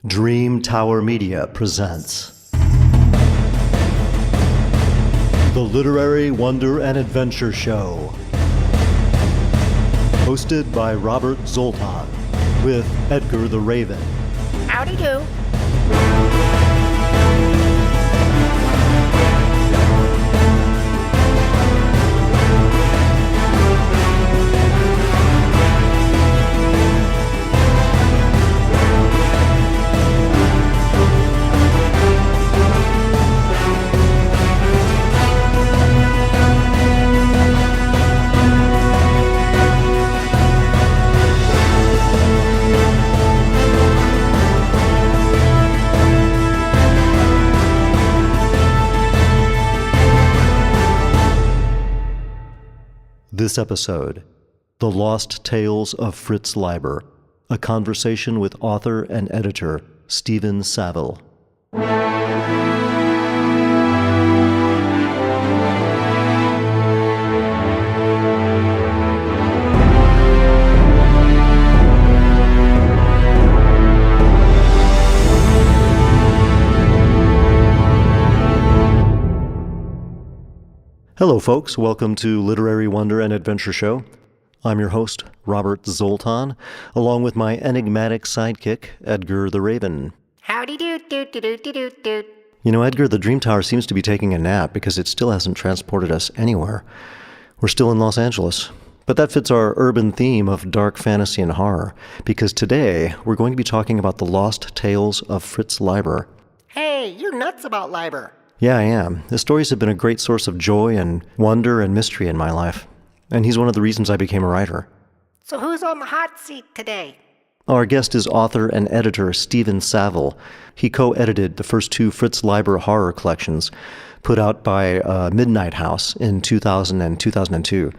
Dream Tower Media presents The Literary Wonder and Adventure Show, hosted by Robert Zoltan, with Edgar the Raven. Howdy do. This episode, The Lost Tales of Fritz Leiber, a conversation with author and editor Stephen Savile. Hello, folks. Welcome to Literary Wonder and Adventure Show. I'm your host, Robert Zoltan, along with my enigmatic sidekick, Edgar the Raven. Howdy do do do do do do do. You know, Edgar, the Dream Tower seems to be taking a nap because it still hasn't transported us anywhere. We're still in Los Angeles. But that fits our urban theme of dark fantasy and horror, because today we're going to be talking about the lost tales of Fritz Leiber. Hey, you're nuts about Leiber. Yeah, I am. His stories have been a great source of joy and wonder and mystery in my life. And he's one of the reasons I became a writer. So who's on the hot seat today? Our guest is author and editor Stephen Savile. He co-edited the first two Fritz Leiber horror collections, put out by Midnight House in 2000 and 2002.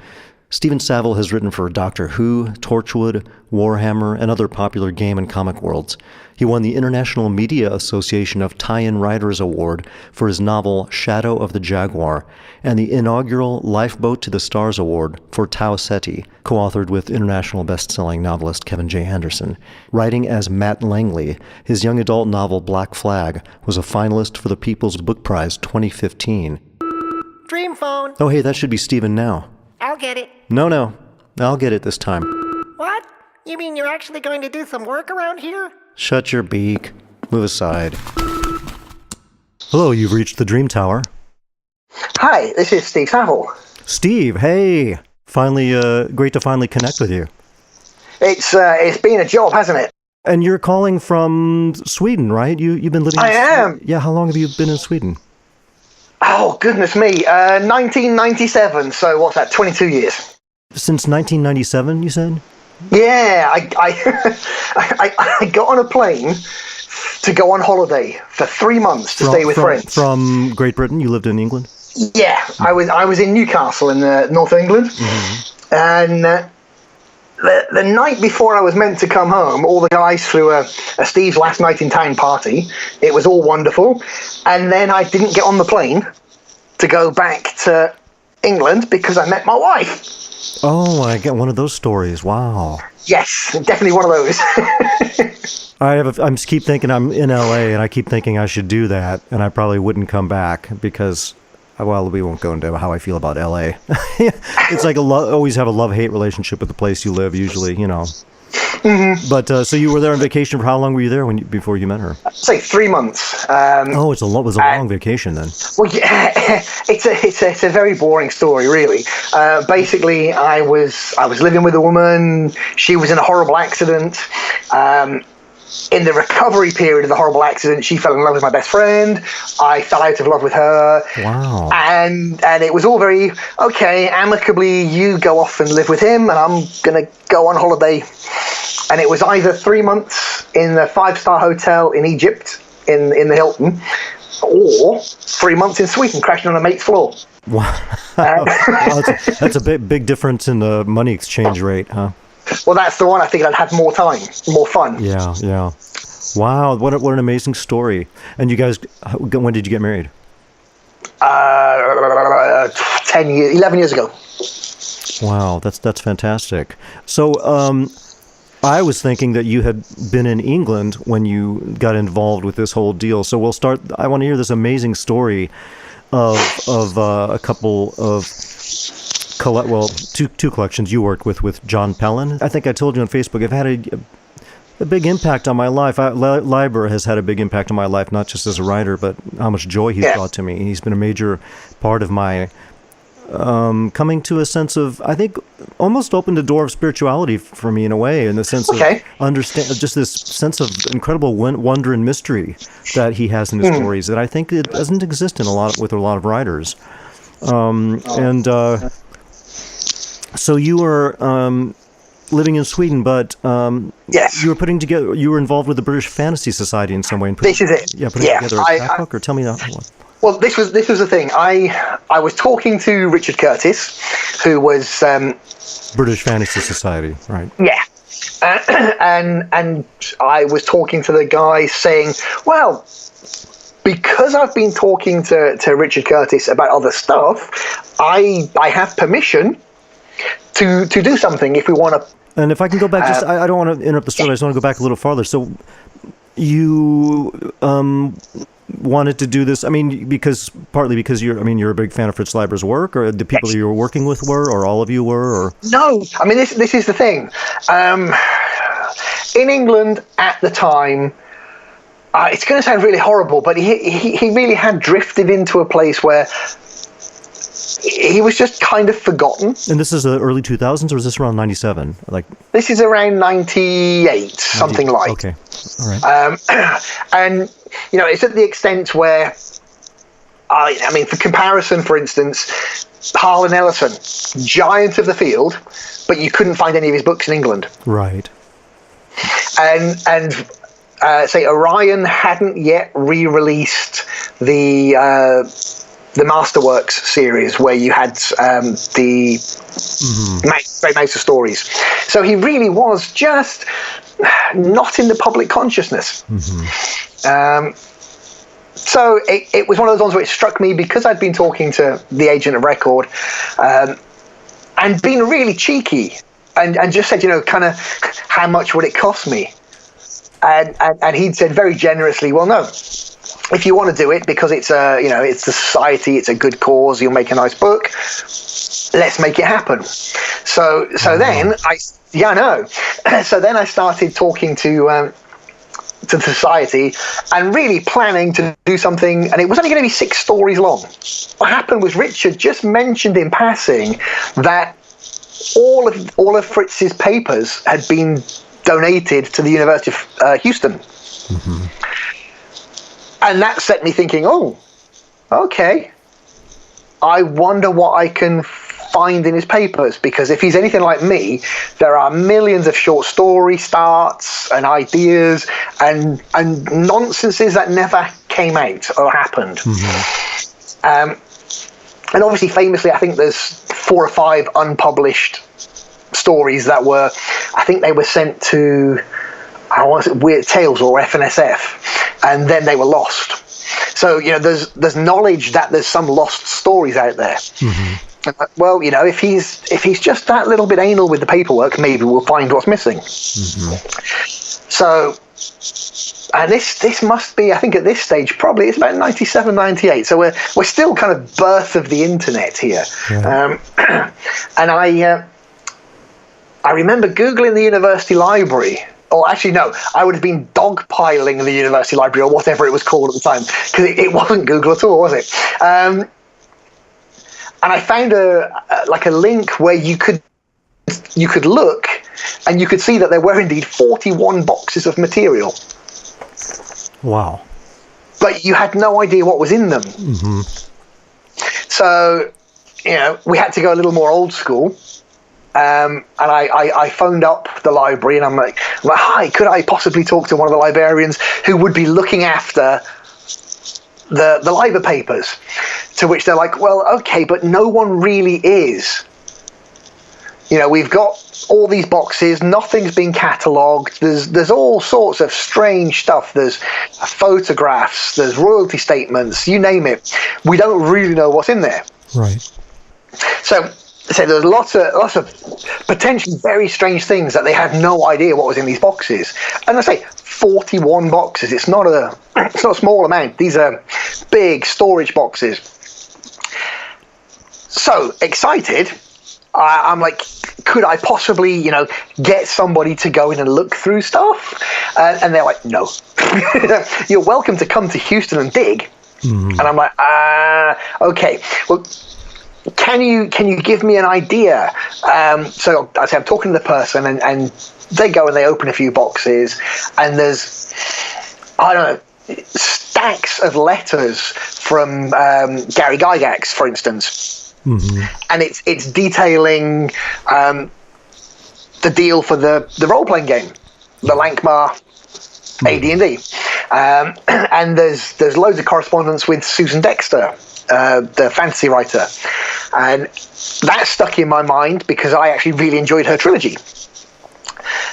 Stephen Savile has written for Doctor Who, Torchwood, Warhammer, and other popular game and comic worlds. He won the International Media Association of Tie-In Writers Award for his novel Shadow of the Jaguar, and the inaugural Lifeboat to the Stars Award for Tau Ceti, co-authored with international best-selling novelist Kevin J. Anderson. Writing as Matt Langley, his young adult novel Black Flag was a finalist for the People's Book Prize 2015. Dream phone. Oh, hey, that should be Stephen now. I'll get it. No, I'll get it this time. What? You mean you're actually going to do some work around here? Shut your beak. Move aside. Hello, you've reached the Dream Tower. Hi, this is Steve Savile. Steve, hey! Finally, great to finally connect with you. It's been a job, hasn't it? And you're calling from Sweden, right? You've been living I am. Yeah, how long have you been in Sweden? Oh, goodness me. 1997, so what's that, 22 years? Since 1997, you said? Yeah, I got on a plane to go on holiday for 3 months to stay with friends. From Great Britain? You lived in England? Yeah, I was in Newcastle in North England, and the night before I was meant to come home, all the guys threw a Steve's Last Night in Town party. It was all wonderful, and then I didn't get on the plane to go back to England because I met my wife. Oh, I get one of those stories. Wow. Yes, definitely one of those. I keep thinking I'm in LA, and I keep thinking I should do that, and I probably wouldn't come back because, well, we won't go into how I feel about LA. It's like always have a love-hate relationship with the place you live, usually, you know. Mm-hmm. But so you were there on vacation for how long were you there before you met her? Say 3 months. It was a long vacation then. Well, yeah, it's a very boring story, really. Basically, I was living with a woman. She was in a horrible accident. In the recovery period of the horrible accident, she fell in love with my best friend. I fell out of love with her. Wow. And it was all very, okay, amicably, you go off and live with him, and I'm going to go on holiday. And it was either 3 months in the 5-star hotel in Egypt, in the Hilton, or 3 months in Sweden, crashing on a mate's floor. Wow. That's a big difference in the money exchange rate, huh? Well, that's the one. I think I'd have more time, more fun. Yeah. Wow, what an amazing story. And you guys, when did you get married? 11 years ago. Wow, that's fantastic. So, I was thinking that you had been in England when you got involved with this whole deal. So we'll start. I want to hear this amazing story of a couple of two collections you worked with John Pellin. I think I told you on Facebook. I've had a big impact on my life. Leiber has had a big impact on my life, not just as a writer, but how much joy he's brought to me. He's been a major part of my coming to a sense of, I think, almost opened a door of spirituality for me in a way, in the sense of understand just this sense of incredible wonder and mystery that he has in his stories that I think it doesn't exist with a lot of writers. So you were living in Sweden, but yes, you were involved with the British Fantasy Society in some way. This is it. Yeah, putting together a chapbook, or tell me that one. Well, this was the thing. I was talking to Richard Curtis, who was British Fantasy Society, right? Yeah, and I was talking to the guy saying, well, because I've been talking to Richard Curtis about other stuff, I have permission to do something if we want to. And if I can go back, I don't want to interrupt the story. I just want to go back a little farther. So you wanted to do this, I mean, partly because you're a big fan of Fritz Leiber's work, or the people that you were working with were, or all of you were, or? No, I mean, this is the thing. In England at the time, it's going to sound really horrible, but he really had drifted into a place where he was just kind of forgotten. And this is the early 2000s, or is this around 97? This is around 98, something like. Okay, all right. And it's at the extent where, I mean, for comparison, for instance, Harlan Ellison, giant of the field, but you couldn't find any of his books in England. Right. And say Orion hadn't yet re-released the Masterworks series, where you had the Great Mouse of Stories. So he really was just not in the public consciousness. So it was one of those ones where it struck me, because I'd been talking to the agent of record and been really cheeky and just said, kind of, how much would it cost me? And he'd said very generously, well, no. If you want to do it because it's it's the society, it's a good cause, you'll make a nice book, let's make it happen. So then So then I started talking to the society and really planning to do something, and it was only going to be 6 stories long. What happened was Richard just mentioned in passing that all of Fritz's papers had been donated to the University of Houston. And that set me thinking, oh, okay, I wonder what I can find in his papers, because if he's anything like me, there are millions of short story starts and ideas and nonsenses that never came out or happened. And obviously, famously, I think there's 4 or 5 unpublished stories that were, I think they were sent to, Weird Tales or FNSF, and then they were lost. So there's knowledge that there's some lost stories out there. Well, if he's just that little bit anal with the paperwork, maybe we'll find what's missing. So, and this must be, I think at this stage, probably it's about 97, 98. So we're still kind of birth of the internet here. And I remember Googling the university library. Or actually, no, I would have been dogpiling the university library, or whatever it was called at the time, because it wasn't Google at all, was it? And I found a link where you could look, and you could see that there were indeed 41 boxes of material. Wow! But you had no idea what was in them. So, we had to go a little more old school. And I phoned up the library, and I'm like, hi, could I possibly talk to one of the librarians who would be looking after the Leiber papers? To which they're like, well, okay, but no one really is. We've got all these boxes, nothing's been catalogued, there's all sorts of strange stuff, there's photographs, there's royalty statements, you name it. We don't really know what's in there. Right. So So there's lots of potentially very strange things that they had no idea what was in these boxes. And I say 41 boxes. It's not a small amount. These are big storage boxes. So excited, I'm like, could I possibly, get somebody to go in and look through stuff? And they're like, no. You're welcome to come to Houston and dig. Mm-hmm. And I'm like, okay. Well, can you give me an idea? So I say I'm talking to the person, and they go and they open a few boxes, and there's, I don't know, stacks of letters from Gary Gygax, for instance. Mm-hmm. And it's detailing the deal for the role-playing game, the Lankmar AD&D. And there's loads of correspondence with Susan Dexter, the fantasy writer, and that stuck in my mind because I actually really enjoyed her trilogy.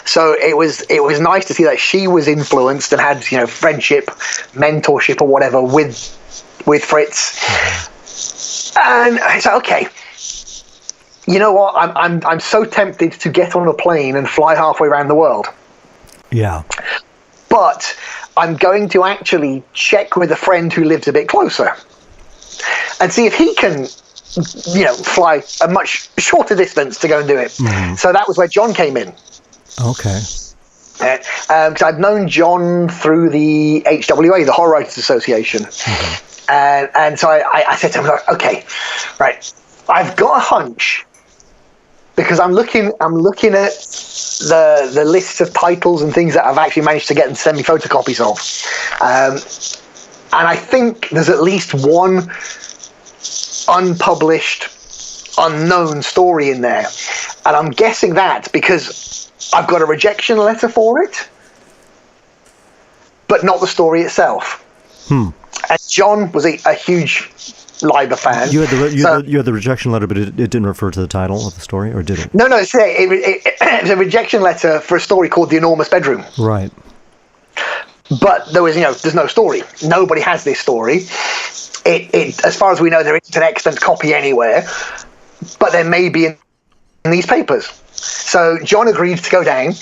So it was nice to see that she was influenced and had friendship, mentorship, or whatever with Fritz. And I said, okay, you know what? I'm so tempted to get on a plane and fly halfway around the world. Yeah. But I'm going to actually check with a friend who lives a bit closer and see if he can, fly a much shorter distance to go and do it. Mm. So that was where John came in. Okay. Because I'd known John through the HWA, the Horror Writers Association. Mm-hmm. And so I said to him, okay, right, I've got a hunch, because I'm looking at the list of titles and things that I've actually managed to get and send me photocopies of. And I think there's at least one unpublished, unknown story in there. And I'm guessing that because I've got a rejection letter for it, but not the story itself. And John was a huge Leiber fan. You had the rejection letter, but it didn't refer to the title of the story, or did it? No, it was a rejection letter for a story called The Enormous Bedroom. Right. But there was, there's no story. Nobody has this story. It as far as we know, there isn't an extant copy anywhere, but there may be in these papers. So John agreed to go down,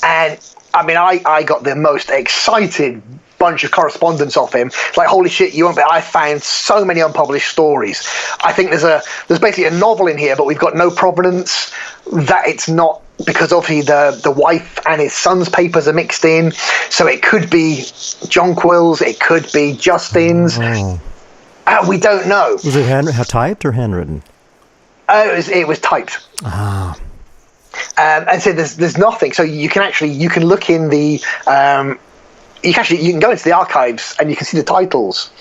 and I mean, I got the most excited bunch of correspondence off him. It's like, holy shit, you won't bet, I found so many unpublished stories. I think there's basically a novel in here, but we've got no provenance that it's not, because obviously the wife and his son's papers are mixed in, so it could be Jonquil's, it could be Justin's. We don't know. Was it typed or handwritten? It was typed. And so there's nothing. So you can look in the you can go into the archives and you can see the titles,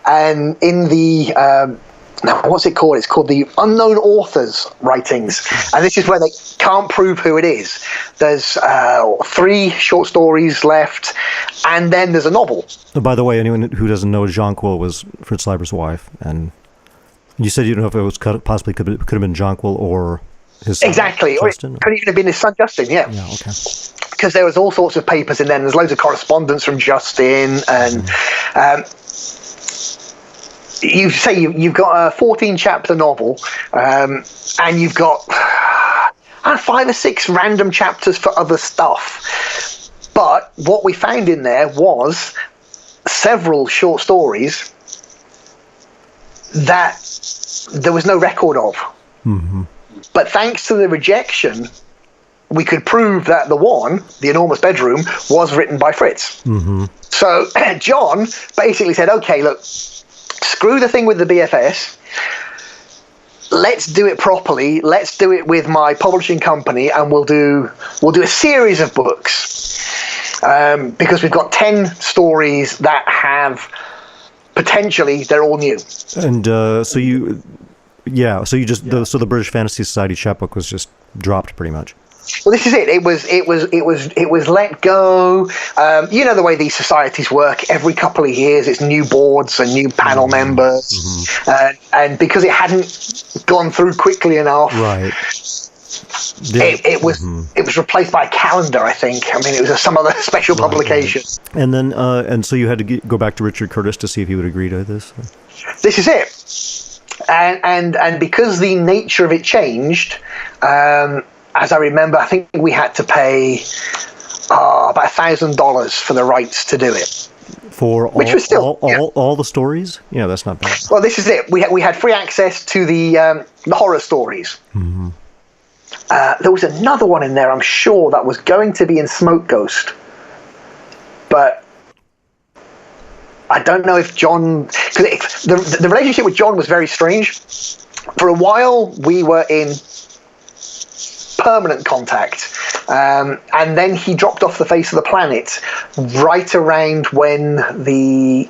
and in the now what's it called? It's called the Unknown Authors Writings, and this is where they can't prove who it is. There's 3 short stories left, and then there's a novel. By the way, anyone who doesn't know, Jonquil was Fritz Leiber's wife, and you said you don't know if it was possibly could have been Jonquil or his son, exactly, Justin, or it could even have been his son Justin. Yeah. Okay. Because there was all sorts of papers in there, and there's loads of correspondence from Justin, and you've got a 14-chapter novel, and you've got 5 or 6 random chapters for other stuff. But what we found in there was several short stories that there was no record of. Mm-hmm. But thanks to the rejection, we could prove that The Enormous Bedroom, was written by Fritz. Mm-hmm. So John basically said, okay, look, screw the thing with the BFS. Let's do it properly. Let's do it with my publishing company, and we'll do a series of books, because we've got 10 stories that have potentially, they're all new. And so the British Fantasy Society chapbook was just dropped pretty much. Well, this is it. It was let go. You know the way these societies work. Every couple of years, it's new boards and new panel members, and because it hadn't gone through quickly enough, right? It was replaced by a calendar, I think. I mean, it was some other special publication. Right. And then, so you had to go back to Richard Curtis to see if he would agree to this. This is it. And because the nature of it changed, as I remember, I think we had to pay about $1,000 for the rights to do it. For which was still all the stories? Yeah, that's not bad. Well, this is it. We had free access to the horror stories. Mm-hmm. There was another one in there, I'm sure, that was going to be in Smoke Ghost. But I don't know if John... Because the relationship with John was very strange. For a while, we were in permanent contact. And then he dropped off the face of the planet right around when the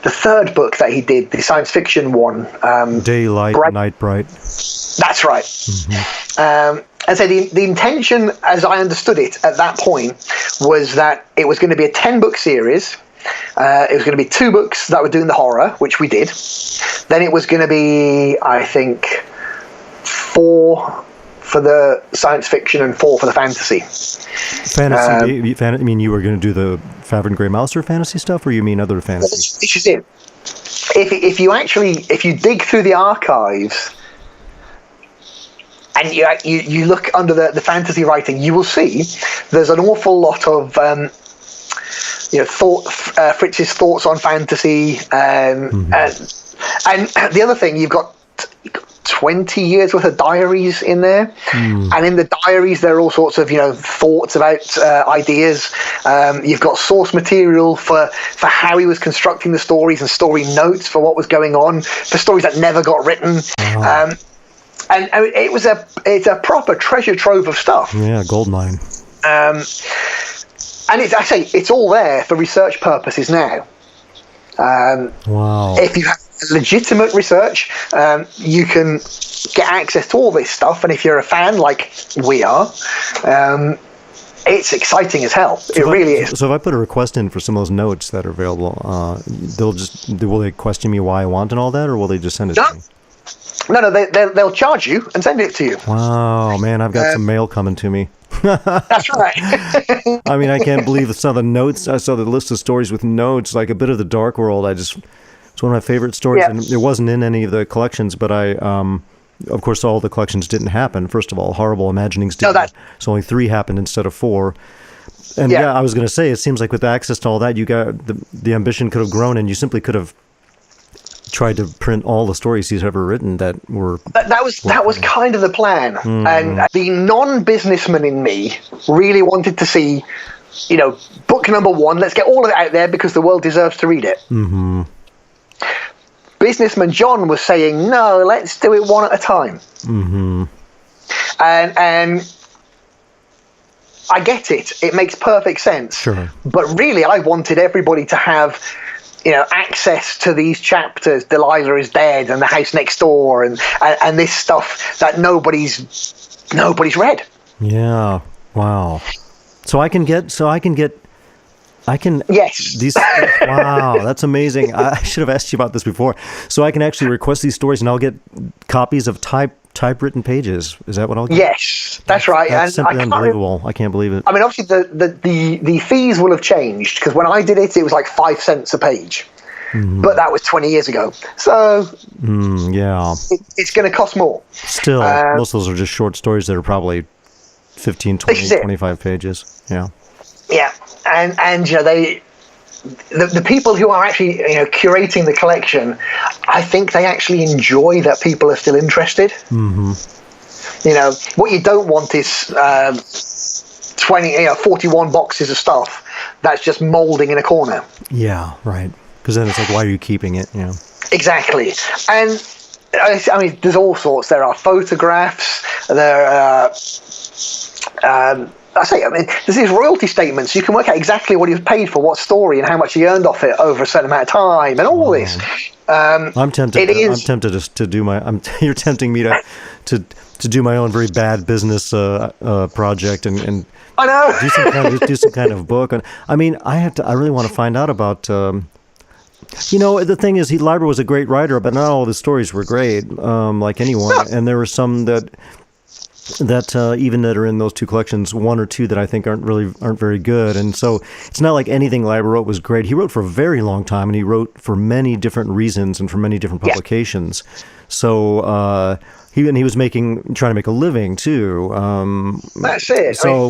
third book that he did, the science fiction one. Daylight, Night Bright. That's right. Mm-hmm. And so the intention, as I understood it at that point, was that it was going to be a 10-book series. It was going to be 2 books that were doing the horror, which we did. Then it was going to be, I think, 4 for the science fiction and 4 for the fantasy. Fantasy? I mean, you were going to do the Favor and Grey Mouse or fantasy stuff, or you mean other fantasy? This is it. If you dig through the archives and you look under the fantasy writing, you will see there's an awful lot of Fritz's thoughts on fantasy, and the other thing, you've got 20 years worth of diaries in there, and in the diaries there are all sorts of thoughts about ideas. You've got source material for how he was constructing the stories and story notes for what was going on for stories that never got written. And it's a proper treasure trove of stuff. Yeah, goldmine. And it's all there for research purposes now. Wow. If you have legitimate research, you can get access to all this stuff, and if you're a fan like we are, it's exciting as hell. It really is. So if I put a request in for some of those notes that are available, will they question me why I want and all that, or will they just send it to me? No, they'll charge you and send it to you. Wow, man, I've got some mail coming to me. That's right. I mean, I can't believe some of the notes. I saw the list of stories with notes, like A Bit of the Dark World. It's one of my favorite stories, and it wasn't in any of the collections, but of course, all the collections didn't happen. First of all, Horrible Imaginings did. So only 3 happened instead of 4. And I was going to say, it seems like with access to all that, you got the ambition could have grown, and you simply could have tried to print all the stories he's ever written that were... That was kind of the plan. And the non-businessman in me really wanted to see, book number 1, let's get all of it out there because the world deserves to read it. Mm-hmm. Businessman John was saying, no, let's do it one at a time. Mm-hmm. And I get it. It makes perfect sense. Sure. But really, I wanted everybody to have... access to these chapters. Delilah is dead, and the house next door, and this stuff that nobody's read. Yeah. Wow. So I can Yes. These. Wow, that's amazing. I should have asked you about this before. So I can actually request these stories, and I'll get copies of typewritten pages. Is that what I'll get? Yes, that's right. That's simply unbelievable. I can't believe it. I mean, obviously the fees will have changed, because when I did it, it was like 5 cents a page. Mm-hmm. But that was 20 years ago. So it's going to cost more. Still, most of those are just short stories that are probably 15, 20, 25 pages. Yeah. Yeah. And the people who are actually curating the collection, I think they actually enjoy that people are still interested. Mm-hmm. What you don't want is 41 boxes of stuff that's just molding in a corner. Yeah, right. Because then it's like, why are you keeping it? Exactly. And I mean, there's all sorts. There are photographs. There are. There's these royalty statements. You can work out exactly what he was paid for, what story, and how much he earned off it over a certain amount of time, and all this. I'm tempted. I'm tempted to do my. You're tempting me to do my own very bad business project and I know do some kind of book. I mean, I really want to find out about. The thing is, Leiber was a great writer, but not all of his stories were great, like anyone. And there were some that. even that are in those two collections, one or two that I think aren't very good. And so it's not like anything Leiber wrote was great. He wrote for a very long time, and he wrote for many different reasons and for many different publications. So he was trying to make a living too. That's it. So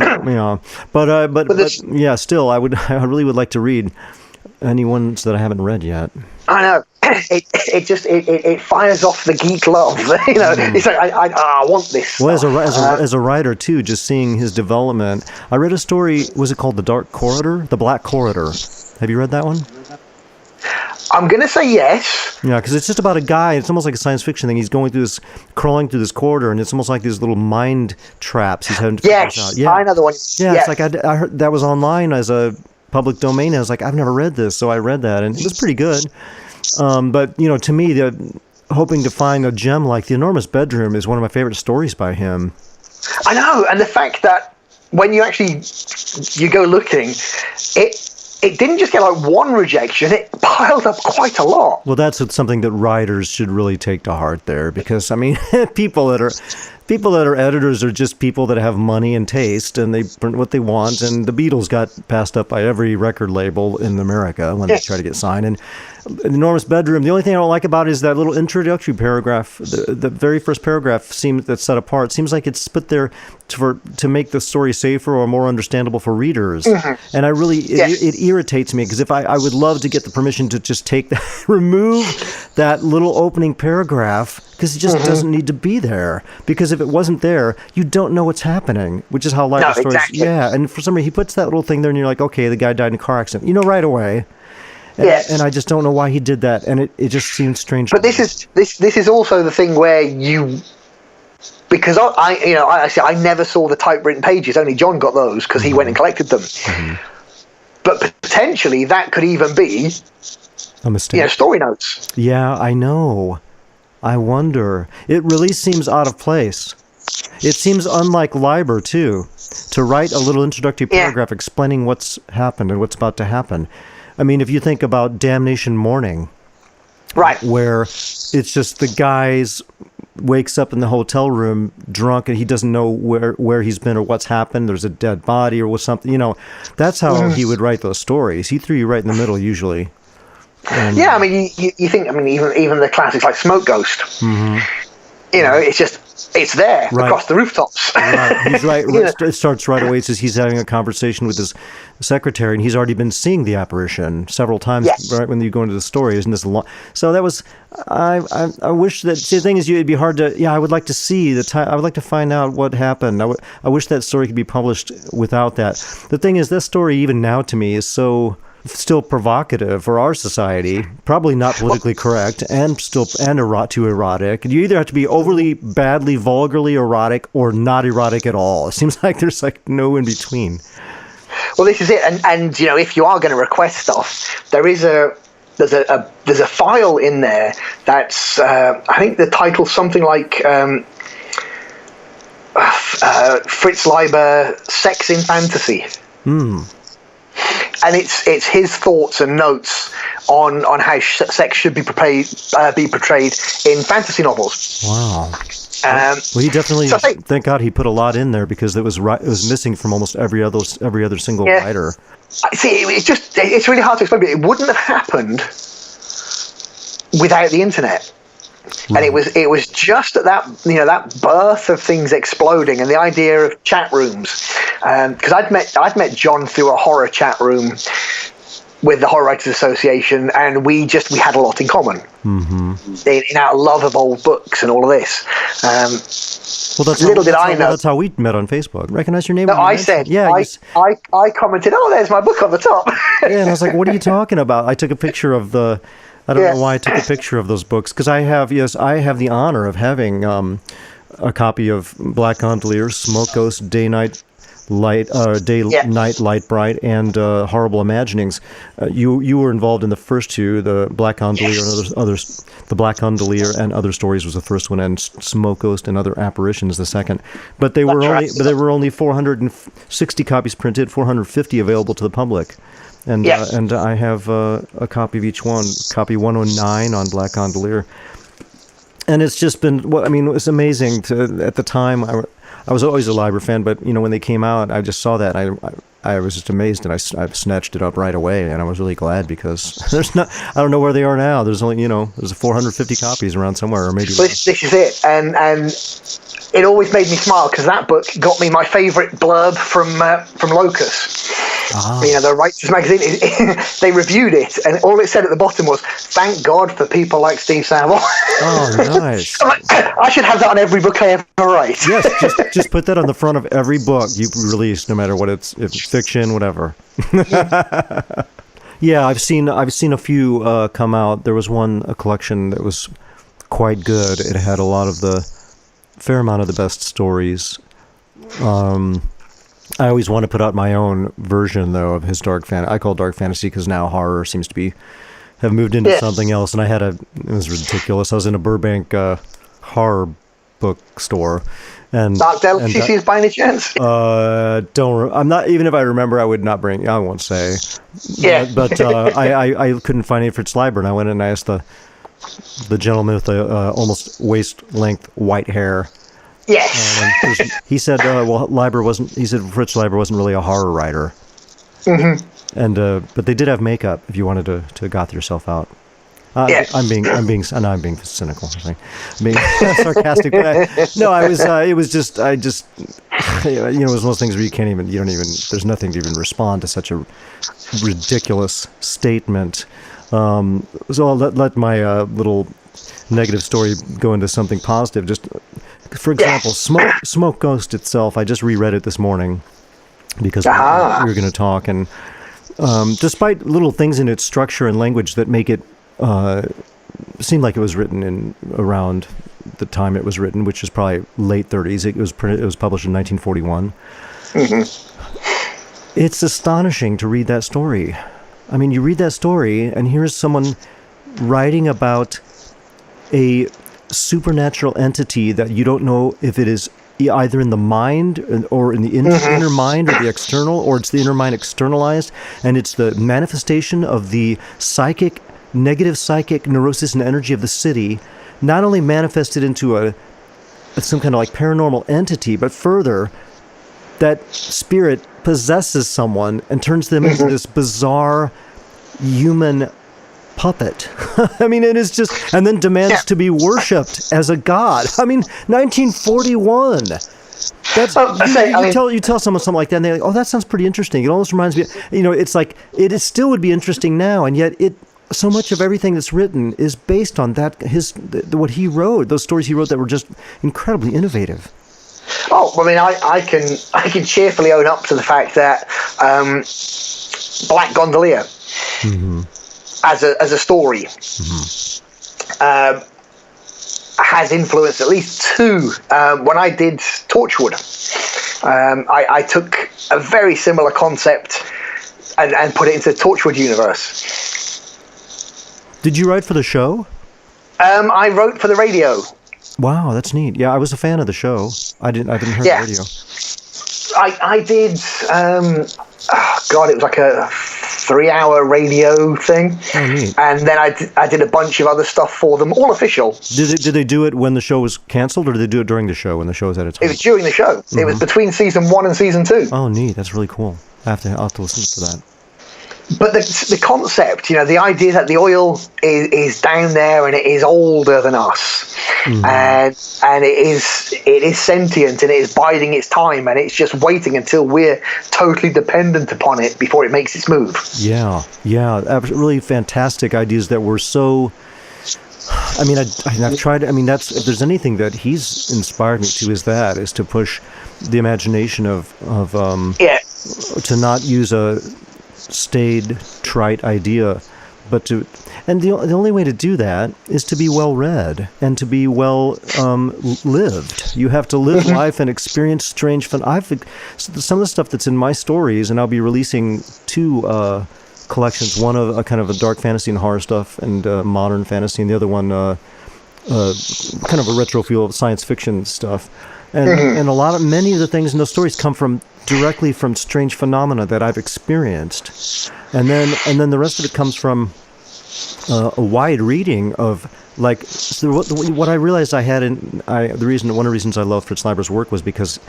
but yeah, still, I really would like to read any ones that I haven't read yet. I know. It fires off the geek love. It's like I want this. Well, as a writer too, just seeing his development. I read a story. Was it called The Black Corridor? Have you read that one? I'm gonna say yes. Yeah, because it's just about a guy. It's almost like a science fiction thing. He's crawling through this corridor, and it's almost like these little mind traps he's having to figure out. Yeah, I know the one. Yeah, it's like I heard that was online as a public domain. I was like, I've never read this, so I read that, and it was pretty good. But to me, hoping to find a gem like The Enormous Bedroom is one of my favorite stories by him. I know, and the fact that when you go looking, it didn't just get like one rejection; it piled up quite a lot. Well, that's something that writers should really take to heart there, because I mean, people that are editors are just people that have money and taste, and they print what they want. And the Beatles got passed up by every record label in America when they tried to get signed. And The Enormous Bedroom, the only thing I don't like about it is that little introductory paragraph. The very first paragraph that's set apart seems like it's put there to make the story safer or more understandable for readers. Mm-hmm. And I really it irritates me, because if I would love to get the permission to just remove that little opening paragraph, because it just doesn't need to be there. Because if it wasn't there, you don't know what's happening, which is how Leiber stories. Exactly. Yeah, and for some reason he puts that little thing there, and you're like, okay, the guy died in a car accident. Right away. And I just don't know why he did that, and it just seems strange. But this is also the thing where because I never saw the typewritten pages. Only John got those because he went and collected them. Mm-hmm. But potentially that could even be a mistake. Story notes. Yeah, I know. I wonder. It really seems out of place. It seems unlike Leiber too, to write a little introductory paragraph explaining what's happened and what's about to happen. I mean, if you think about Damnation Morning, right, where it's just the guy's wakes up in the hotel room drunk, and he doesn't know where he's been or what's happened. There's a dead body or something. That's how he would write those stories. He threw you right in the middle usually. Yeah, I mean, you think, I mean, even the classics like Smoke Ghost. Mm-hmm. It's there across the rooftops. Right. He's right. It starts right away. It says he's having a conversation with his secretary, and he's already been seeing the apparition several times. Yes. Right when you go into the story, isn't this a lot? So that was. I wish that. See, the thing is, it'd be hard to. Yeah, I would like to see the time. I would like to find out what happened. I wish that story could be published without that. The thing is, this story even now to me is so. Still provocative for our society, probably not politically correct, and too erotic. You either have to be overly, badly, vulgarly erotic, or not erotic at all. It seems like there's no in between. Well, this is it, and if you are going to request stuff, there's a file in there that's I think the title's something like Fritz Leiber, Sex in Fantasy. And it's his thoughts and notes on how sex should be portrayed in fantasy novels. Wow. Well, he definitely. Thank God he put a lot in there, because it was missing from almost every other single writer. See, it's really hard to explain, but it wouldn't have happened without the internet. Right. And it was just at that birth of things exploding, and the idea of chat rooms, because I'd met John through a horror chat room with the Horror Writers Association, and we had a lot in common in our love of old books and all of this. That's how we met on Facebook. Recognize your name? No, I said, I commented, "Oh, there's my book on the top." Yeah, and I was like, "What are you talking about?" I took a picture of the. I don't know why I took a picture of those books, because I have the honor of having a copy of Black Gondolier, Smoke Ghost, Night Light Bright, and Horrible Imaginings. You were involved in the first two, the Black Gondolier and others. The Black Gondolier and Other Stories was the first one, and Smoke Ghost and Other Apparitions the second. But there were only 460 copies printed, 450 available to the public. And I have a copy of each one, copy 109 on Black Gondolier. And it's just been, it was amazing at the time. I was always a Leiber fan, but when they came out, I just saw that. I was just amazed, and I snatched it up right away, and I was really glad because I don't know where they are now. There's only there's 450 copies around somewhere, or maybe. This is it, and it always made me smile because that book got me my favourite blurb from Locus. The Writers magazine. They reviewed it, and all it said at the bottom was, "Thank God for people like Steve Savile." Oh, nice! I should have that on every book I ever write. Yes, just put that on the front of every book you release, no matter what if it's fiction, whatever. Yeah, I've seen a few come out. There was a collection that was quite good. It had a fair amount of the best stories. I always want to put out my own version, though, of historic fantasy. I call it dark fantasy because now horror seems to have moved into something else. And it was ridiculous. I was in a Burbank horror bookstore. And Dark Delicacies by any chance? I'm not, even if I remember, I would not bring, I won't say. Yeah. But I couldn't find any Fritz Leiber, and I went and I asked the gentleman with the almost waist-length white hair. Yes. He said, Fritz Leiber wasn't really a horror writer. Mm-hmm. And but they did have makeup if you wanted to goth yourself out. I'm being cynical. I'm being sarcastic. But it was just it was one of those things where there's nothing to even respond to such a ridiculous statement. So I'll let my little negative story go into something positive. Just for example, Smoke Ghost itself, I just reread it this morning because we were going to talk, and despite little things in its structure and language that make it seem like it was written in around the time it was written, which is probably late 30s. It was published in 1941. Mm-hmm. It's astonishing to read that story. I mean, you read that story, and here's someone writing about a supernatural entity that you don't know if it is either in the mind or in the inner mind or the external, or it's the inner mind externalized, and it's the manifestation of the negative psychic neurosis and energy of the city, not only manifested into some kind of like paranormal entity, but further, that spirit possesses someone and turns them into this bizarre human puppet. I mean, it is just, and then demands to be worshipped as a god. I mean, 1941. That's you tell someone something like that, and they're like, "Oh, that sounds pretty interesting." It almost reminds me, it's like it still would be interesting now, and yet so much of everything that's written is based on what he wrote, those stories he wrote that were just incredibly innovative. Oh, I mean, I can cheerfully own up to the fact that Black Gondolier, as a story, has influenced at least two. When I did Torchwood, I took a very similar concept and put it into the Torchwood universe. Did you write for the show? I wrote for the radio. Wow, that's neat. Yeah, I was a fan of the show. I didn't hear the radio. I did. It was like a 3-hour radio thing. Oh, neat. And then I did a bunch of other stuff for them, all official. Did they do it when the show was canceled, or did they do it during the show when the show was at its height? It was during the show. It was between season 1 and season 2. Oh, neat. That's really cool. I'll have to listen to that. But the concept, the idea that the oil is down there and it is older than us, and it is sentient and it is biding its time, and it's just waiting until we're totally dependent upon it before it makes its move. Yeah, really fantastic ideas that were so. I mean, I've tried. I mean, if there's anything that he's inspired me to, is to push the imagination of to not use a staid, trite idea, and the only way to do that is to be well read and to be well lived. You have to live life and experience strange fun. Some of the stuff that's in my stories, and I'll be releasing 2 collections. One of a kind of a dark fantasy and horror stuff, and modern fantasy, and the other one kind of a retro feel of science fiction stuff. And many of the things in those stories come directly from strange phenomena that I've experienced, and then the rest of it comes from a wide reading of like what I realized I had one of the reasons I love Fritz Leiber's work was because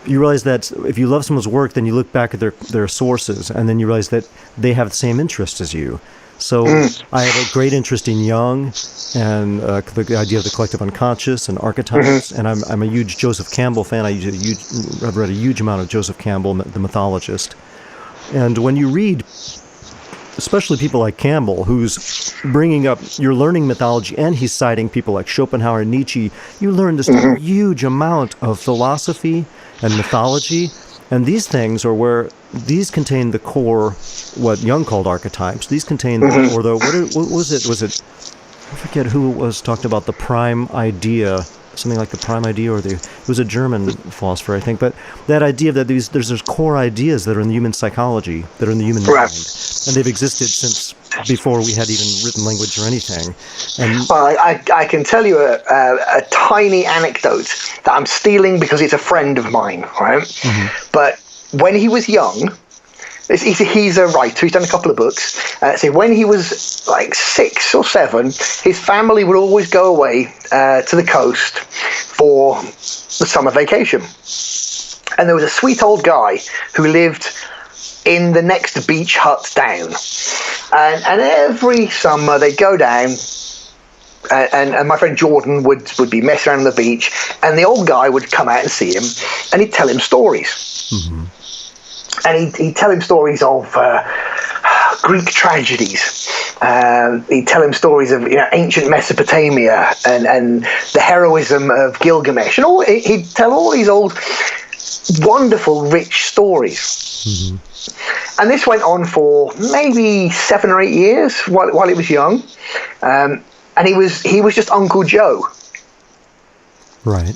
you realize that if you love someone's work, then you look back at their sources, and then you realize that they have the same interests as you. So I have a great interest in Jung and the idea of the collective unconscious and archetypes, and I'm a huge Joseph Campbell fan. I've read a huge amount of Joseph Campbell, the mythologist. And when you read, especially people like Campbell, who's bringing up, you're learning mythology, and he's citing people like Schopenhauer and Nietzsche, you learn this huge amount of philosophy and mythology. And these things are where these contain the core, what Jung called archetypes. These contain the core, though. What was it? I forget who it was talked about the prime idea, something like the prime idea, it was a German philosopher, I think. But that idea that there's core ideas that are in the human psychology, that are in the human mind, and they've existed since before we had even written language or anything. And well, I can tell you a tiny anecdote that I'm stealing because it's a friend of mine, right? But when he was young, he's a writer. He's done a couple of books. So when he was like 6 or 7, his family would always go away to the coast for the summer vacation. And there was a sweet old guy who lived in the next beach hut down. And every summer they'd go down, and my friend Jordan would be messing around on the beach, and the old guy would come out and see him, and he'd tell him stories. And he'd tell him stories of Greek tragedies. He'd tell him stories of ancient Mesopotamia and the heroism of Gilgamesh. And he'd tell all these old, wonderful, rich stories. And this went on for maybe 7 or 8 years while he was young. And he was just Uncle Joe. Right.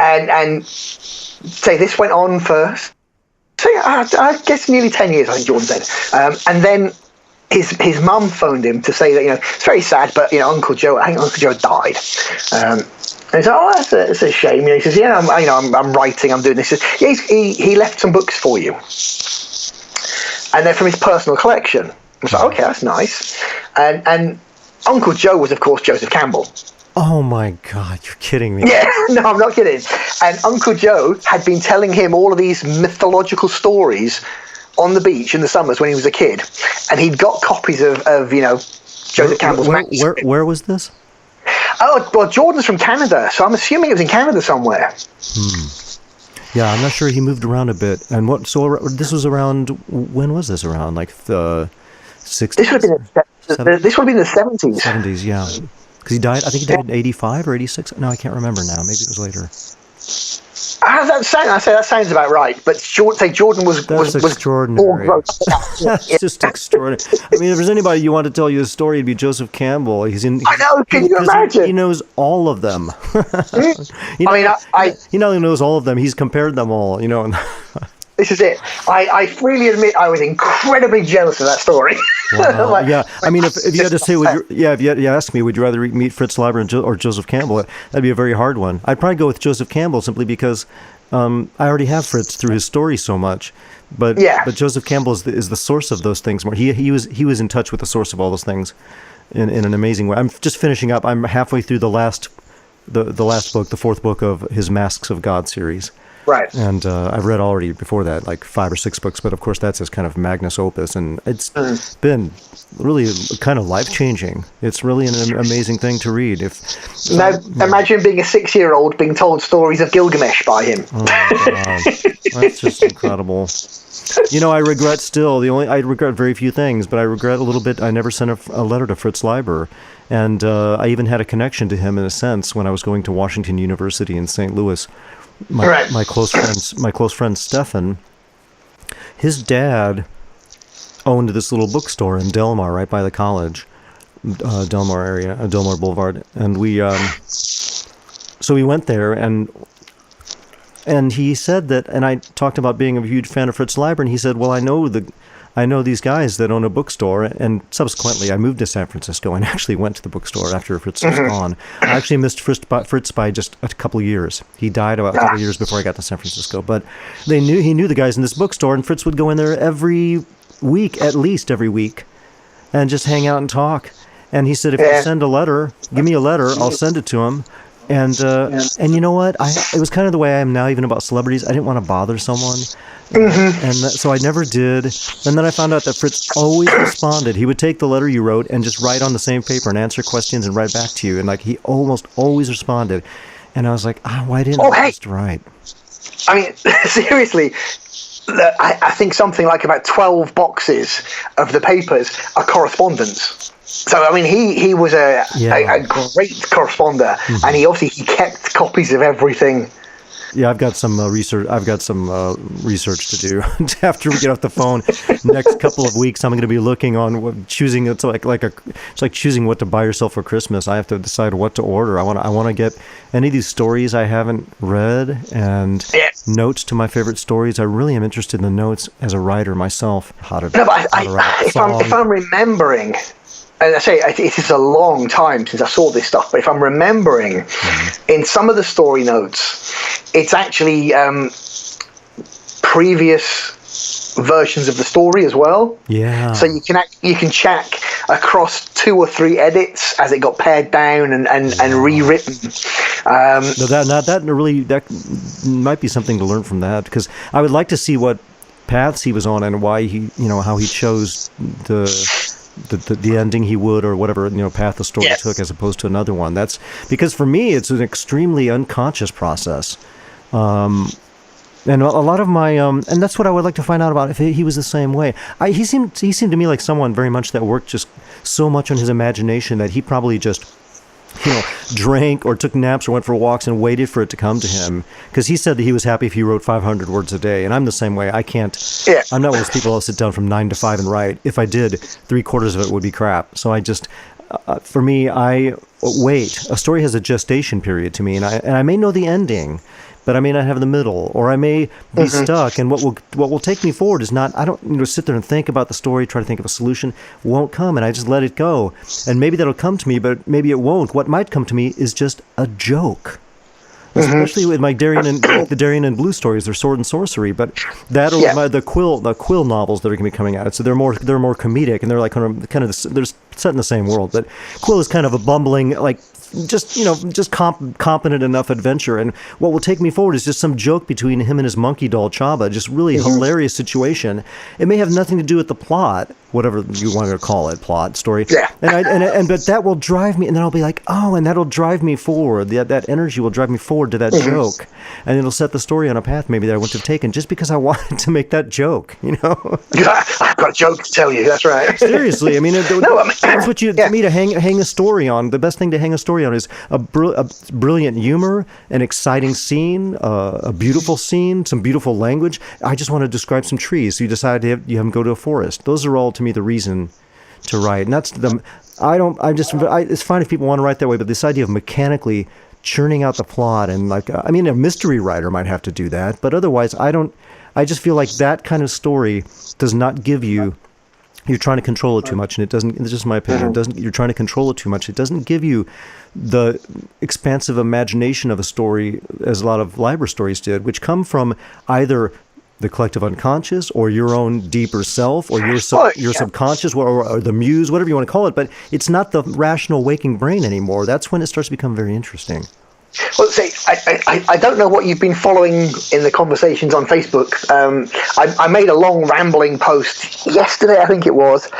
And say this went on for, I guess, nearly 10 years, I think Jordan said. And then his mum phoned him to say that, it's very sad, but, I think Uncle Joe died. And he said, oh, that's a shame. He says, yeah, I'm writing, I'm doing this. He says, yeah, he left some books for you. And they're from his personal collection. I was like, okay, that's nice. And Uncle Joe was, of course, Joseph Campbell. Oh my God, you're kidding me. Yeah, no, I'm not kidding. And Uncle Joe had been telling him all of these mythological stories on the beach in the summers when he was a kid. And he'd got copies of Joseph Campbell's manuscript. Where was this? Oh, well, Jordan's from Canada, so I'm assuming it was in Canada somewhere. Yeah, I'm not sure. He moved around a bit. And this was around, when was this around? Like the 60s? This would have been the 70s. 70s, yeah. Because he died, I think he died in 85 or 86. No, I can't remember now. Maybe it was later. That sounds about right. But Jordan was extraordinary. That's just extraordinary. I mean, if there's anybody you want to tell you a story, it'd be Joseph Campbell. I know. Can you imagine? He knows all of them. He not only knows all of them, he's compared them all. This is it. I freely admit I was incredibly jealous of that story. Wow. Yeah, I mean, if you had to say, if you had to ask me, would you rather meet Fritz Leiber or Joseph Campbell? That'd be a very hard one. I'd probably go with Joseph Campbell simply because I already have Fritz through his story so much. But Joseph Campbell is the source of those things more. He was in touch with the source of all those things in an amazing way. I'm just finishing up. I'm halfway through the last book, the 4th book of his Masks of God series. Right. And I've read already before that, like 5 or 6 books, but of course that's his kind of magnus opus, and it's been really kind of life-changing. It's really an amazing thing to read. Imagine being a 6-year-old being told stories of Gilgamesh by him. Oh, wow. That's just incredible. I regret very few things, but I regret a little bit I never sent a letter to Fritz Leiber. And I even had a connection to him in a sense when I was going to Washington University in St. Louis. My close friend Stefan, his dad owned this little bookstore in Delmar, right by the college, Delmar area, Delmar Boulevard, and so we went there, and he said that, and I talked about being a huge fan of Fritz Leiber, and he said, well, I know these guys that own a bookstore, and subsequently I moved to San Francisco and actually went to the bookstore after Fritz was gone. I actually missed Fritz by just a couple of years. He died about a couple of years before I got to San Francisco, but he knew the guys in this bookstore, and Fritz would go in there every week, at least every week, and just hang out and talk. And he said, if you send a letter, give me a letter, I'll send it to him. And you know what? It was kind of the way I am now, even about celebrities. I didn't want to bother someone. So I never did. And then I found out that Fritz always responded. He would take the letter you wrote and just write on the same paper and answer questions and write back to you. And like he almost always responded. And I was like, why didn't I just write? I mean, seriously, I think something like about 12 boxes of the papers are correspondence. So, I mean, he was a great corresponder, and he kept copies of everything. Yeah, I've got some research. I've got some research to do after we get off the phone. Next couple of weeks, I'm going to be looking on choosing. It's like choosing what to buy yourself for Christmas. I have to decide what to order. I want to get any of these stories I haven't read and notes to my favorite stories. I really am interested in the notes as a writer myself. If I'm remembering. And I say it is a long time since I saw this stuff, but if I'm remembering, in some of the story notes, it's actually previous versions of the story as well. Yeah. So you can check across 2 or 3 edits as it got pared down and rewritten. That might be something to learn from that, because I would like to see what paths he was on and why how he chose the ending he would, or whatever path the story took, as opposed to another one. That's because for me it's an extremely unconscious process, and a lot of my and that's what I would like to find out about, if he was the same way. He seemed to me like someone very much that worked just so much on his imagination that he probably just drank or took naps or went for walks and waited for it to come to him, because he said that he was happy if he wrote 500 words a day. And I'm the same way. I can't. I'm not one of those people that'll sit down from 9 to 5 and write. If I did, 3/4 of it would be crap. So I just, for me, I wait. A story has a gestation period to me, and I may know the ending, but I may not have the middle, or I may be stuck. And what will take me forward is not, I don't sit there and think about the story, try to think of a solution. It won't come, and I just let it go. And maybe that'll come to me, but maybe it won't. What might come to me is just a joke. Especially with my the Darien and Blue stories, they're sword and sorcery, but that or the Quill novels that are going to be coming out. So they're more comedic, and they're like kind of they're set in the same world. But Quill is kind of a bumbling, like just competent enough adventure, and what will take me forward is just some joke between him and his monkey doll Chaba. Just really hilarious situation. It may have nothing to do with the plot, whatever you want to call it, plot, story. Yeah. But that will drive me, and then I'll be like, and that'll drive me forward. That energy will drive me forward to that joke, and it'll set the story on a path maybe that I wouldn't have taken just because I wanted to make that joke. I've got a joke to tell you. That's right. Seriously, I mean, that's what to me to hang a story on. The best thing to hang a story on is a brilliant humor, an exciting scene, a beautiful scene, some beautiful language. I just want to describe some trees, so you decide you have them go to a forest. Those are all, to me, the reason to write. And that's it's fine if people want to write that way, but this idea of mechanically churning out the plot, and a mystery writer might have to do that, but otherwise I just feel like that kind of story does not give you, you're trying to control it too much, and it doesn't, it's just my opinion, you're trying to control it too much. It doesn't give you the expansive imagination of a story, as a lot of Leiber stories did, which come from either the collective unconscious, or your own deeper self, or your subconscious, or the muse, whatever you want to call it. But it's not the rational waking brain anymore. That's when it starts to become very interesting. Well, see, I don't know what you've been following in the conversations on Facebook. I made a long rambling post yesterday, I think it was,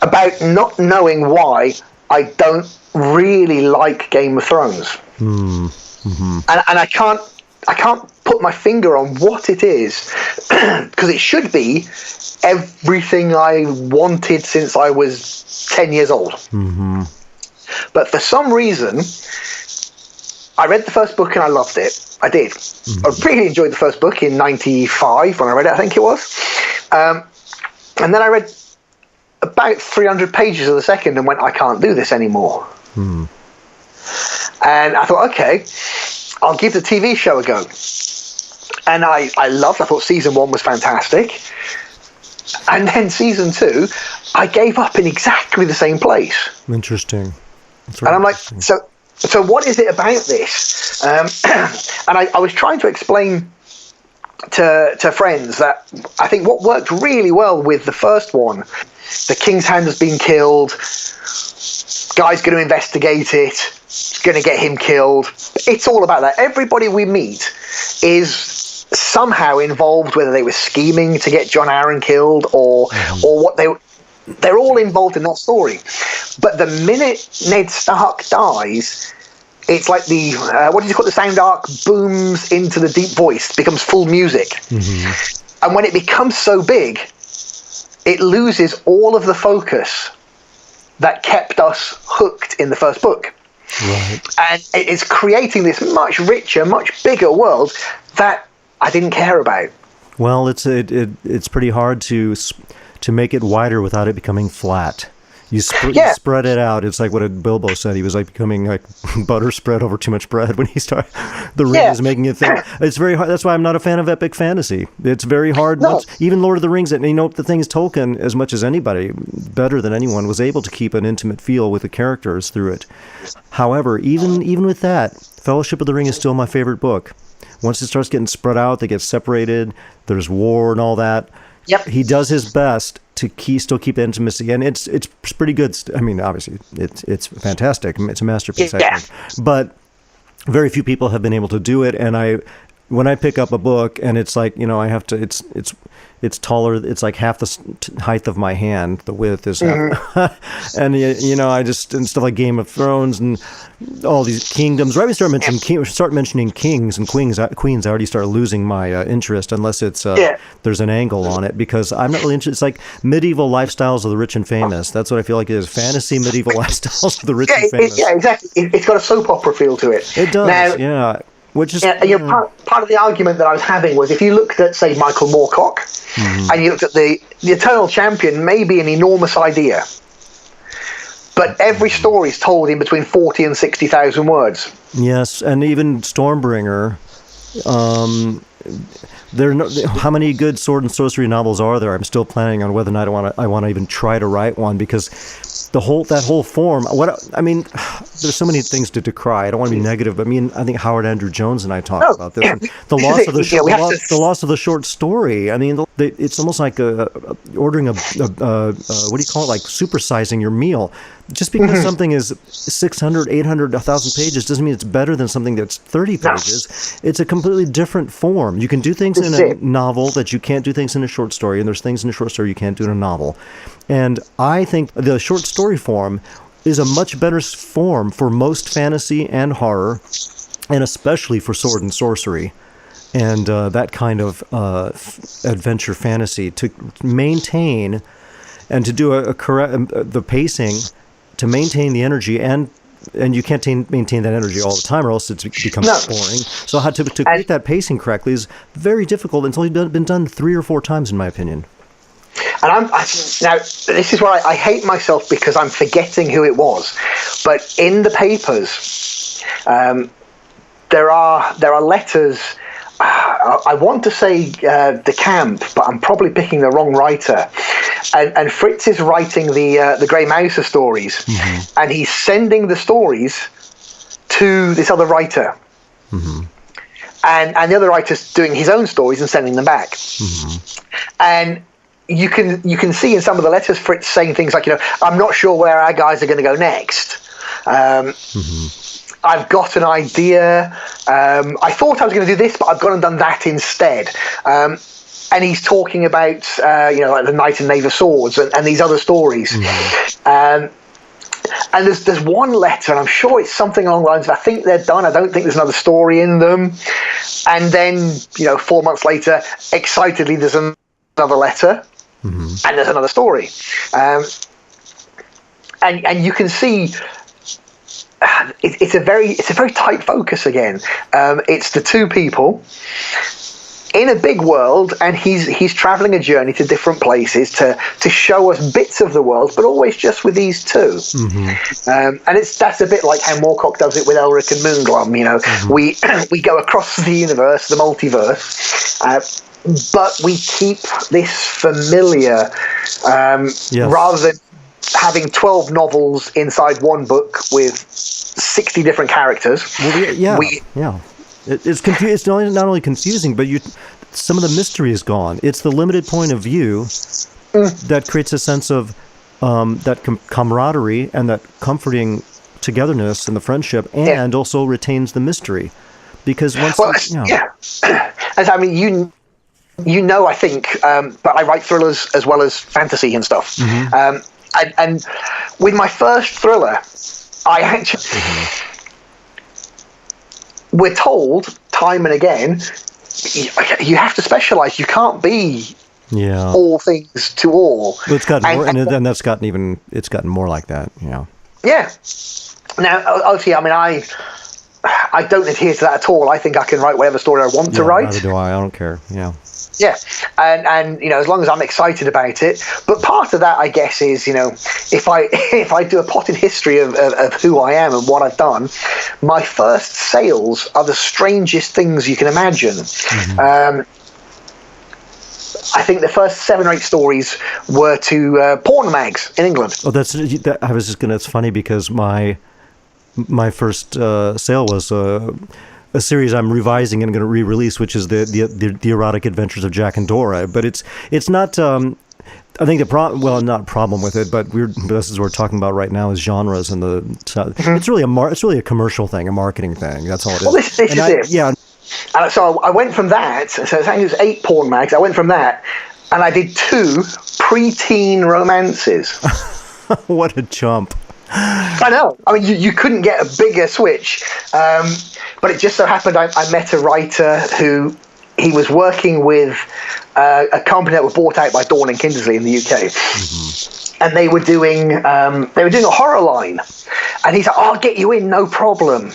about not knowing why I don't really like Game of Thrones. And I can't put my finger on what it is, because it should be everything I wanted since I was 10 years old. But for some reason, I read the first book and I loved it. I did. I really enjoyed the first book in 95 when I read it, I think it was. And then I read about 300 pages of the second and went, I can't do this anymore. And I thought, okay, I'll give the TV show a go. And I thought season 1 was fantastic. And then season 2, I gave up in exactly the same place. Interesting. And I'm like, so what is it about this? And I was trying to explain to friends that I think what worked really well with the first one, the King's Hand has been killed, guy's going to investigate it, going to get him killed. It's all about that. Everybody we meet is somehow involved, whether they were scheming to get John Arryn killed or what they're all involved in that story. But the minute Ned Stark dies, it's like the what did you call it? The sound arc booms into the deep voice, becomes full music. And when it becomes so big, it loses all of the focus that kept us hooked in the first book. Right. And it's creating this much richer, much bigger world that I didn't care about. Well, it's pretty hard to make it wider without it becoming flat. You spread it out. It's like what Bilbo said. He was like becoming like butter spread over too much bread when he started. The ring is making it think. It's very hard. That's why I'm not a fan of epic fantasy. It's very hard. No. Even Lord of the Rings, and the thing is, Tolkien, as much as anybody, better than anyone, was able to keep an intimate feel with the characters through it. However, even with that, Fellowship of the Ring is still my favorite book. Once it starts getting spread out, they get separated. There's war and all that. Yep. He does his best to still keep the intimacy, and it's pretty good. I mean, obviously, it's fantastic. It's a masterpiece, I think. But very few people have been able to do it. And when I pick up a book and it's like, I have to. It's taller. It's like half the height of my hand. The width is half. And I just, and stuff like Game of Thrones and all these kingdoms. Right when you start mentioning kings and queens, I already start losing my interest unless it's there's an angle on it, because I'm not really interested. It's like medieval lifestyles of the rich and famous. That's what I feel like it is. Fantasy medieval lifestyles of the rich and famous. Yeah, exactly. It's got a soap opera feel to it. It does. Now, which is part of the argument that I was having was, if you looked at, say, Michael Moorcock, and you looked at the Eternal Champion, may be an enormous idea, but every story is told in between 40 and 60,000 words. Yes, and even Stormbringer. How many good sword and sorcery novels are there? I'm still planning on whether or not I want to even try to write one, because that whole form. There's so many things to decry. I don't want to be negative, but I think Howard Andrew Jones and I talked about this. The loss of the short story. I mean, it's almost like ordering a what do you call it? Like supersizing your meal. Just because something is 600, 800, 1,000 pages doesn't mean it's better than something that's 30 pages. It's a completely different form. You can do things in a novel that you can't do things in a short story, and there's things in a short story you can't do in a novel. And I think the short story form is a much better form for most fantasy and horror, and especially for sword and sorcery and that kind of adventure fantasy, to maintain and to do the pacing, to maintain the energy, and you can't maintain that energy all the time, or else it becomes boring. So how to create that pacing correctly is very difficult. It's only been done 3 or 4 times, in my opinion. And now this is where I hate myself, because I'm forgetting who it was. But in the papers, there are letters. I want to say De Camp, but I'm probably picking the wrong writer. And Fritz is writing the Grey Mouser stories, and he's sending the stories to this other writer, and the other writer's doing his own stories and sending them back. And you can see in some of the letters Fritz saying things like, I'm not sure where our guys are going to go next. I've got an idea. I thought I was going to do this, but I've gone and done that instead. And he's talking about, like the Knight and Knave of Swords and these other stories. And there's one letter, and I'm sure it's something along the lines of, I think they're done. I don't think there's another story in them. And then, 4 months later, excitedly, there's another letter, and there's another story. And you can see it's a very tight focus again. It's the two people in a big world, and he's traveling a journey to different places to show us bits of the world, but always just with these two. And that's a bit like how Moorcock does it with Elric and Moonglum. We go across the universe, the multiverse, but we keep this familiar, rather than having 12 novels inside one book with 60 different characters. It's confusing. It's not only confusing, but some of the mystery is gone. It's the limited point of view that creates a sense of that camaraderie and that comforting togetherness and the friendship, and also retains the mystery. Because once, as I mean, I think, but I write thrillers as well as fantasy and stuff. And with my first thriller, I actually we're told time and again, you have to specialize. You can't be all things to all. But it's gotten more, and that's gotten it's gotten more like that. Yeah. Now, obviously, I mean, I don't adhere to that at all. I think I can write whatever story I want to write. Neither do I. I don't care. Yeah. Yeah, and as long as I'm excited about it. But part of that, I guess, is if I do a potted history of who I am and what I've done, my first sales are the strangest things you can imagine. I think the first 7 or 8 stories were to porn mags in England. Oh, I was just gonna. It's funny because my first sale was a series I'm revising and going to re-release, which is the erotic adventures of Jack and Dora. But it's not. I think not a problem with it, but this is what we're talking about right now is genres and it's really a commercial thing, a marketing thing. That's all it is. Well, this is it. Yeah. So I went from that. So I think it was 8 porn mags. I went from that, and I did 2 pre-teen romances. What a jump! I know. I mean, you couldn't get a bigger switch. But it just so happened I met a writer who he was working with a company that was bought out by Dawn and Kindersley in the UK, and they were doing a horror line, and he's like, "I'll get you in, no problem.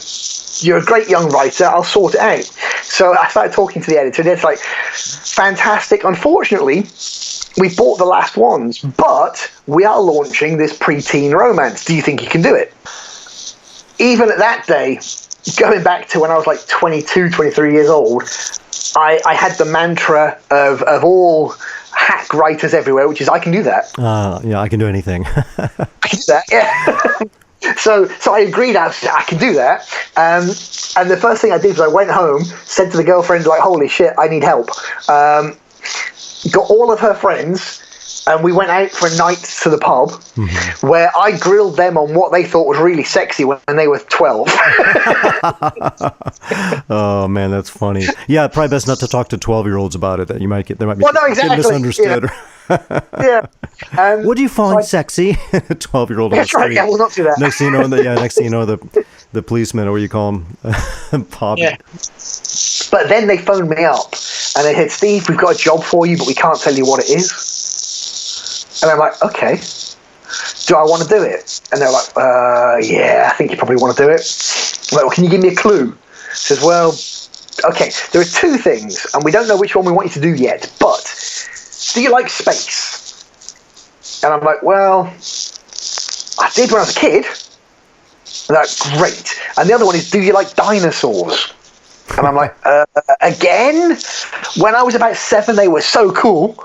You're a great young writer. I'll sort it out." So I started talking to the editor, and it's like, fantastic. Unfortunately, we bought the last ones, but we are launching this preteen romance. Do you think you can do it? Even at that day, going back to when I was like 22, 23 years old, I had the mantra of all hack writers everywhere, which is I can do that. I can do anything. I can do that, yeah. So I agreed, I can do that. And the first thing I did was I went home, said to the girlfriend, like, holy shit, I need help. Got all of her friends, and we went out for a night to the pub, where I grilled them on what they thought was really sexy when they were 12. Oh man, that's funny. Yeah, probably best not to talk to 12-year-olds about it. That they might be exactly. misunderstood. Yeah. What do you find sexy? 12-year-old. That's right. Yeah, we'll not do that. Next thing you know, the policeman, or what do you call him, Pop. Yeah. But then they phoned me up and they said, "Steve, we've got a job for you, but we can't tell you what it is." And I'm like, "Okay, do I want to do it?" And they're like, "Yeah, I think you probably want to do it." I'm like, "Well, can you give me a clue?" He says, "Well, okay, there are 2 things, and we don't know which one we want you to do yet, but do you like space?" And I'm like, "Well, I did when I was a kid." And they're like, "Great." And the other one is, "Do you like dinosaurs?" And I'm like, again? When I was about 7, they were so cool.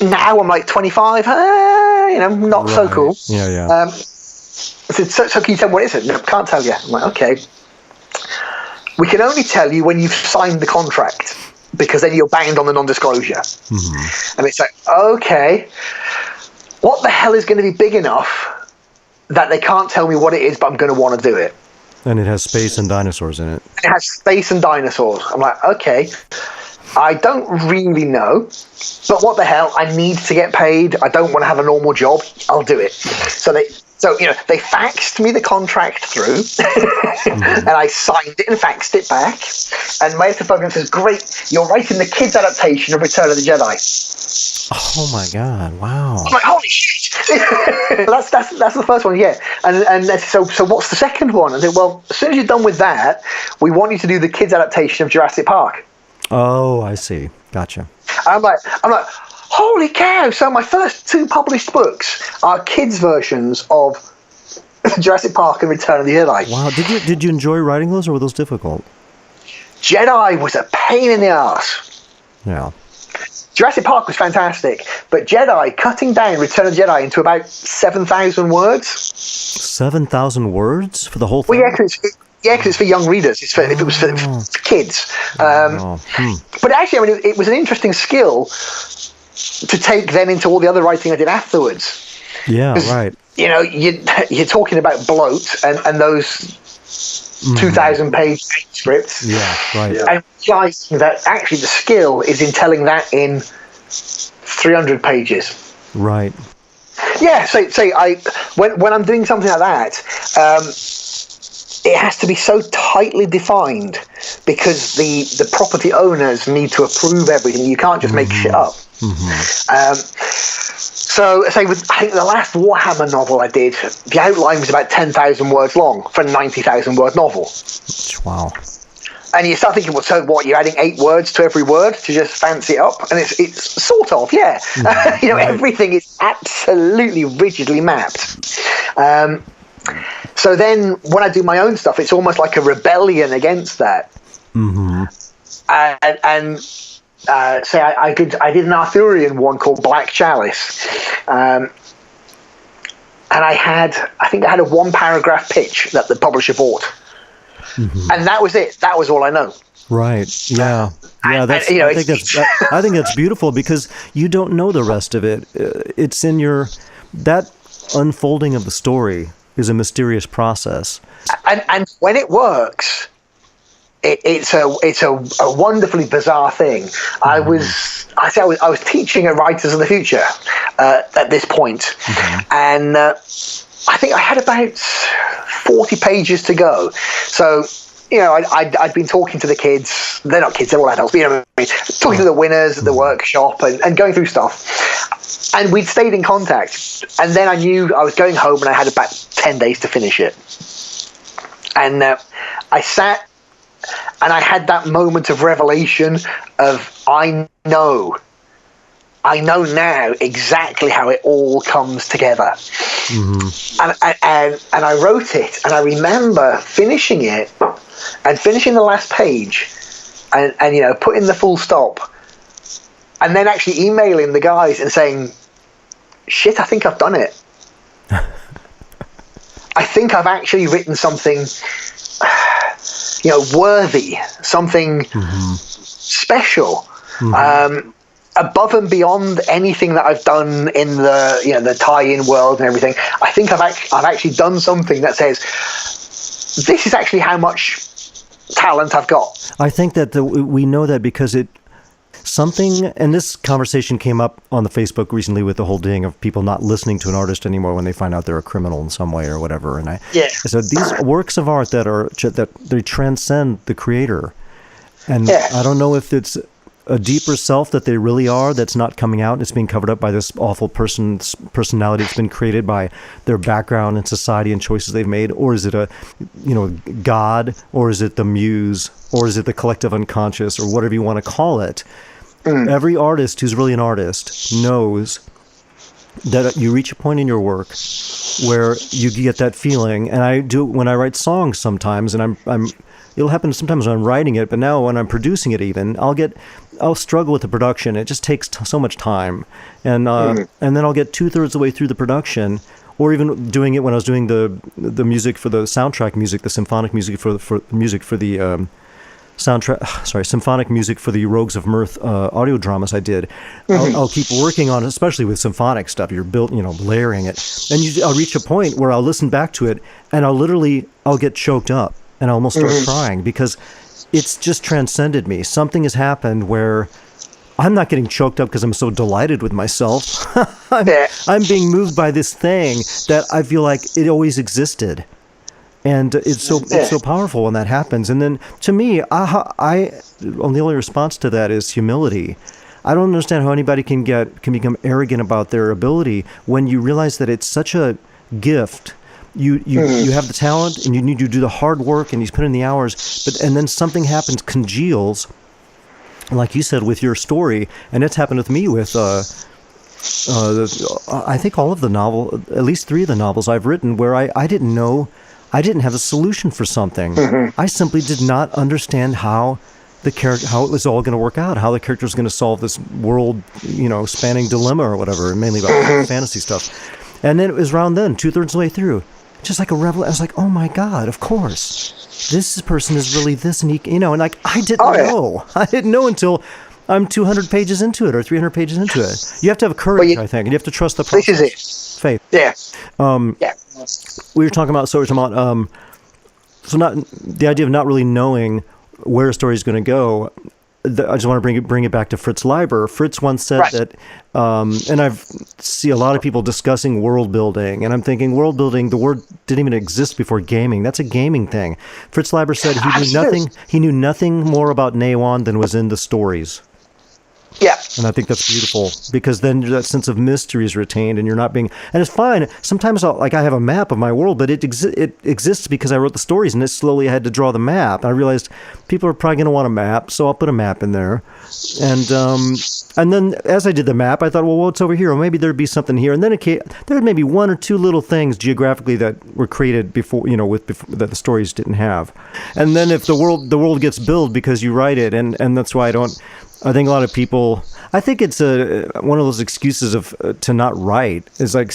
Now I'm like 25, not so cool. Yeah. So can you tell me what it is? No, can't tell you. I'm like, okay. We can only tell you when you've signed the contract, because then you're bound on the non-disclosure. And it's like, okay, what the hell is going to be big enough that they can't tell me what it is, but I'm going to want to do it? And it has space and dinosaurs in it. It has space and dinosaurs. I'm like, okay, I don't really know, but what the hell? I need to get paid. I don't want to have a normal job. I'll do it. So they faxed me the contract through, and I signed it and faxed it back. And my editor phoned and says, "Great, you're writing the kids' adaptation of Return of the Jedi." Oh my God! Wow. I'm like, holy shit! that's the first one, yeah. And so what's the second one? I said, well, as soon as you're done with that, we want you to do the kids' adaptation of Jurassic Park. Oh, I see. Gotcha. I'm like, holy cow! So my first 2 published books are kids' versions of Jurassic Park and Return of the Jedi. Wow. Did you enjoy writing those, or were those difficult? Jedi was a pain in the ass. Yeah. Jurassic Park was fantastic, but Jedi, cutting down Return of the Jedi into about 7,000 words. 7,000 words for the whole thing? Well, yeah, Yeah, because it's for young readers. It's for if it was for kids. But actually, I mean, it was an interesting skill to take then into all the other writing I did afterwards. Yeah, right. You know, you're talking about bloat and those 2,000-page scripts. Yeah, right. And realizing that actually the skill is in telling that in 300 pages. Right. Yeah, so when I'm doing something like that, it has to be so tightly defined because the property owners need to approve everything. You can't just make shit up. So, say I think the last Warhammer novel I did, the outline was about 10,000 words long for a 90,000 word novel. Wow. And you start thinking, well, so what? You're adding 8 words to every word to just fancy it up, and it's sort of, yeah. You know, everything is absolutely rigidly mapped. So then, when I do my own stuff, it's almost like a rebellion against that. Say I did an Arthurian one called Black Chalice, and I think I had a 1-paragraph pitch that the publisher bought. And that was it. That was all I know. Right. Yeah. Yeah. That's. You know, I think that's beautiful because you don't know the rest of it. It's in that unfolding of the story is a mysterious process. And when it works, it's a wonderfully bizarre thing. I was teaching at Writers of the Future at this point, and I think I had about 40 pages to go. So, you know, I'd been talking to the kids. They're not kids, they're all adults. But, you know what I mean? Talking to the winners at the workshop and going through stuff. And we'd stayed in contact. And then I knew I was going home and I had about 10 days to finish it. And I sat and I had that moment of revelation of I know now exactly how it all comes together. And I wrote it, and I remember finishing it and finishing the last page and you know, putting the full stop and then actually emailing the guys and saying, shit, I think I've done it. I think I've actually written something, you know, worthy, something special. Above and beyond anything that I've done in the, you know, the tie-in world and everything. I think I've actually done something that says this is actually how much talent I've got. I think that we know that because something, and this conversation came up on the Facebook recently with the whole thing of people not listening to an artist anymore when they find out they're a criminal in some way or whatever. And so these works of art that they transcend the creator, and I don't know if it's a deeper self that they really are that's not coming out. It's being covered up by this awful personality that's been created by their background and society and choices they've made, or is it a, you know, God, or is it the muse, or is it the collective unconscious, or whatever you want to call it. Every artist who's really an artist knows that you reach a point in your work where you get that feeling, and I do when I write songs sometimes, and it'll happen sometimes when I'm writing it, but now when I'm producing it even, I'll struggle with the production. It just takes so much time. And then I'll get 2/3 of the way through the production, or even doing it when I was doing the music for the soundtrack music, the symphonic music for the symphonic music for the Rogues of Mirth audio dramas I did. I'll keep working on it, especially with symphonic stuff. You're layering it. And I'll reach a point where I'll listen back to it and I'll get choked up and I'll almost start crying because it's just transcended me. Something has happened where I'm not getting choked up because I'm so delighted with myself. I'm being moved by this thing that I feel like it always existed. And it's so powerful when that happens. And then to me, the only response to that is humility. I don't understand how anybody can become arrogant about their ability when you realize that it's such a gift. You have the talent and you need to do the hard work and you put in the hours, and then something happens, congeals, like you said with your story, and it's happened with me with I think all of the novel, at least 3 of the novels I've written, where I didn't know. I didn't have a solution for something. I simply did not understand how it was all going to work out, how the character was going to solve this world, spanning dilemma or whatever, mainly about fantasy stuff. And then it was around then, 2/3 of the way through, just like a revel. I was like, oh my God, of course, this person is really this, and and like I didn't know. I didn't know until I'm 200 pages into it or 300 pages into it. You have to have courage, I think, and you have to trust the process. This is it. Faith. Yeah. We were talking about so not the idea of not really knowing where a story is going to go. I just want to bring it back to Fritz Leiber. Fritz once said that, and I've see a lot of people discussing world building, and I'm thinking world building. The word didn't even exist before gaming. That's a gaming thing. Fritz Leiber said he knew nothing more about Neon than was in the stories. Yeah. And I think that's beautiful because then that sense of mystery is retained and you're not being, and it's fine. Sometimes I have a map of my world, but it exists because I wrote the stories and slowly I had to draw the map. I realized people are probably going to want a map, so I'll put a map in there. And then as I did the map, I thought, well, what's over here? Well, maybe there'd be something here. And then there may be one or two little things geographically that were created before, that the stories didn't have. And then if the world gets built because you write it, and that's why I think a lot of people, I think it's one of those excuses to not write. It's like,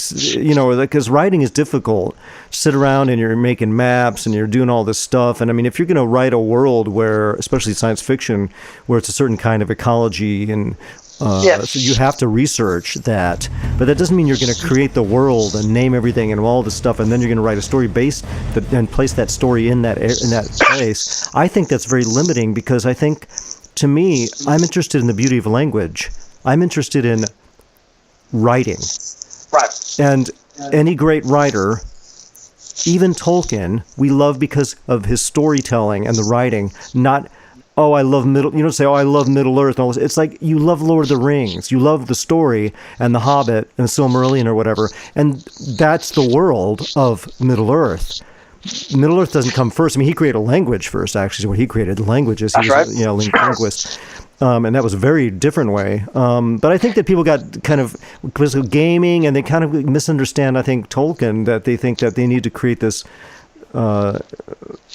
because writing is difficult. Sit around and you're making maps and you're doing all this stuff. And I mean, if you're going to write a world where, especially science fiction, where it's a certain kind of ecology and so you have to research that, but that doesn't mean you're going to create the world and name everything and all this stuff, and then you're going to write a story and place that story in that place. I think that's very limiting because I think, to me, I'm interested in the beauty of language. I'm interested in writing. Right. And any great writer, even Tolkien, we love because of his storytelling and the writing, not, I love I love Middle Earth and all this. It's like you love Lord of the Rings. You love the story and The Hobbit and Silmarillion or whatever. And that's the world of Middle Earth. Middle Earth doesn't come first. I mean, he created a language first, actually, is what he created. Languages. He was a linguist. And that was a very different way. But I think that people got kind of, because of gaming, and they kind of misunderstand, I think, Tolkien, that they think that they need to create this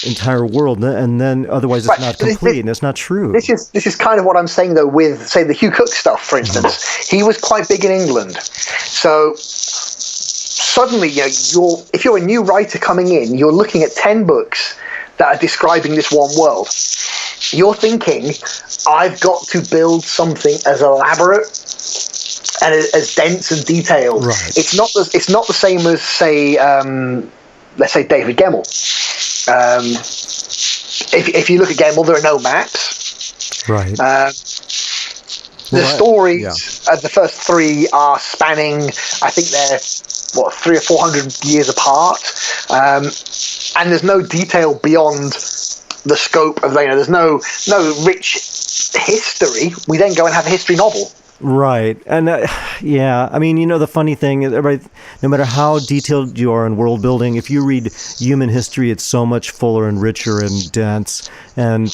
entire world, and then otherwise it's not complete, and it's not true. This is kind of what I'm saying, though, with, say, the Hugh Cook stuff, for instance. He was quite big in England. So suddenly, if you're a new writer coming in, you're looking at 10 books that are describing this one world. You're thinking, I've got to build something as elaborate and as dense and detailed. Right. It's not the same as, say, let's say David Gemmell. If you look at Gemmell, there are no maps. Right. The stories, the first three are spanning, I think they're, 300 or 400 years apart. And there's no detail beyond the scope of, there's no rich history. We then go and have a history novel. Right. And I mean, the funny thing is, everybody, no matter how detailed you are in world building, if you read human history, it's so much fuller and richer and dense, and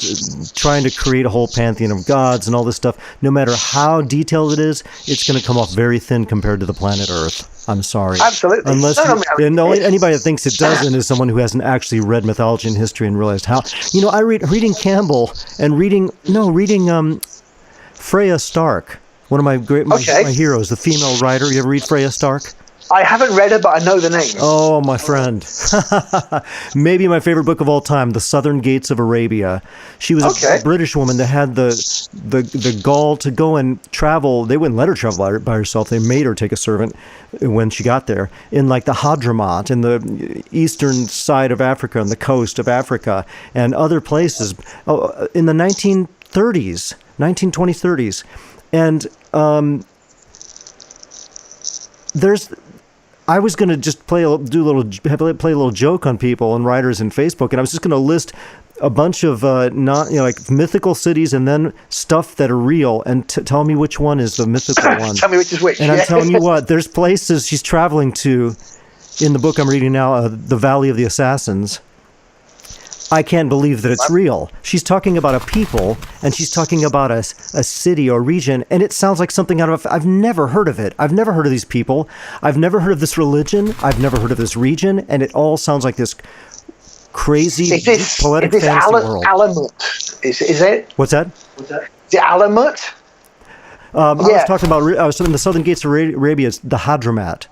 trying to create a whole pantheon of gods and all this stuff, no matter how detailed it is, it's going to come off very thin compared to the planet Earth. I'm sorry. Absolutely. Unless anybody that thinks it doesn't is someone who hasn't actually read mythology and history and realized how. I reading Campbell and reading Freya Stark. One of my my heroes, the female writer. You ever read Freya Stark? I haven't read it, but I know the name. Oh, my friend. Maybe my favorite book of all time, The Southern Gates of Arabia. She was a British woman that had the gall to go and travel. They wouldn't let her travel by herself. They made her take a servant when she got there, in like the Hadramaut, in the eastern side of Africa, on the coast of Africa, and other places in the 1930s, 1920s, 30s. And I was going to just play a little joke on people and writers in Facebook, and I was just going to list a bunch of like mythical cities and then stuff that are real, and tell me which one is the mythical one. Tell me which is which. And I'm telling you what, there's places she's traveling to in the book I'm reading now, The Valley of the Assassins. I can't believe that it's real. She's talking about a people, and she's talking about a city or region, and it sounds like something out of I've never heard of it. I've never heard of these people. I've never heard of this religion. I've never heard of this region, and it all sounds like this crazy poetic fantasy world. Alamut? Is it? What's that? The Alamut? I was talking about. I was in the Southern Gates of Arabia. It's the Hadramaut.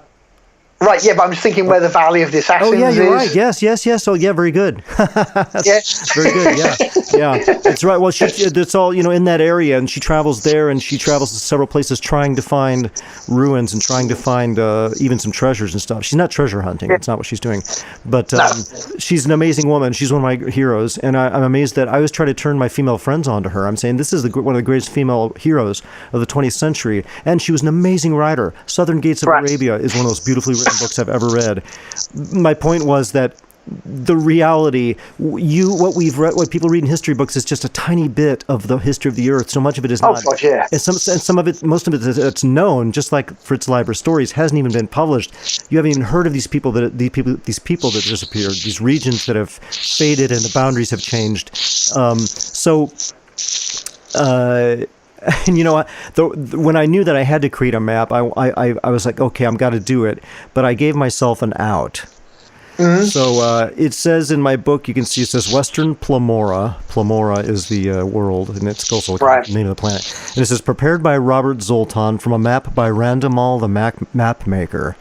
Right, yeah, but I'm just thinking where the Valley of the Assassins is. Oh, yeah, you're right. Yes. Oh, yeah, very good. Yeah. Very good, yeah. That's right. Well, it's all, in that area, and she travels there, and she travels to several places trying to find ruins and trying to find even some treasures and stuff. She's not treasure hunting. That's not what she's doing. But she's an amazing woman. She's one of my heroes, and I'm amazed that I always try to turn my female friends on to her. I'm saying this is one of the greatest female heroes of the 20th century, and she was an amazing writer. Southern Gates of Arabia is one of those beautifully written books I've ever read. My point was that the reality, what people read in history books is just a tiny bit of the history of the earth. So much of it is not. God, yeah. Most of it it's known, just like Fritz Leiber's stories, hasn't even been published. You haven't even heard of these people that disappeared, these regions that have faded and the boundaries have changed. And when I knew that I had to create a map, I was like, okay, I'm got to do it. But I gave myself an out. Mm-hmm. So it says in my book, you can see it says Western Plumora. Plumora is the world, and it's also the name of the planet. And it says prepared by Robert Zoltan from a map by Randomal the map maker.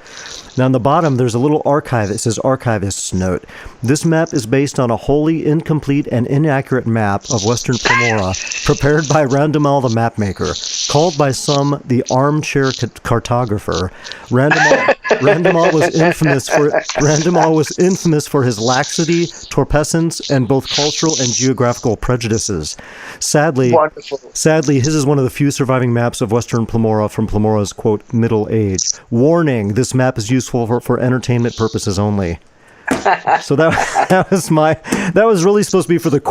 Now, on the bottom, there's a little archive. It says Archivist's Note. This map is based on a wholly incomplete and inaccurate map of Western Plumora, prepared by Randomal the Mapmaker, called by some the armchair cartographer. Randomal was infamous for his laxity, torpescence, and both cultural and geographical prejudices. Sadly, his is one of the few surviving maps of Western Plumora from Plumora's, quote, Middle Age. Warning, this map is useful for entertainment purposes only. So that was really supposed to be for the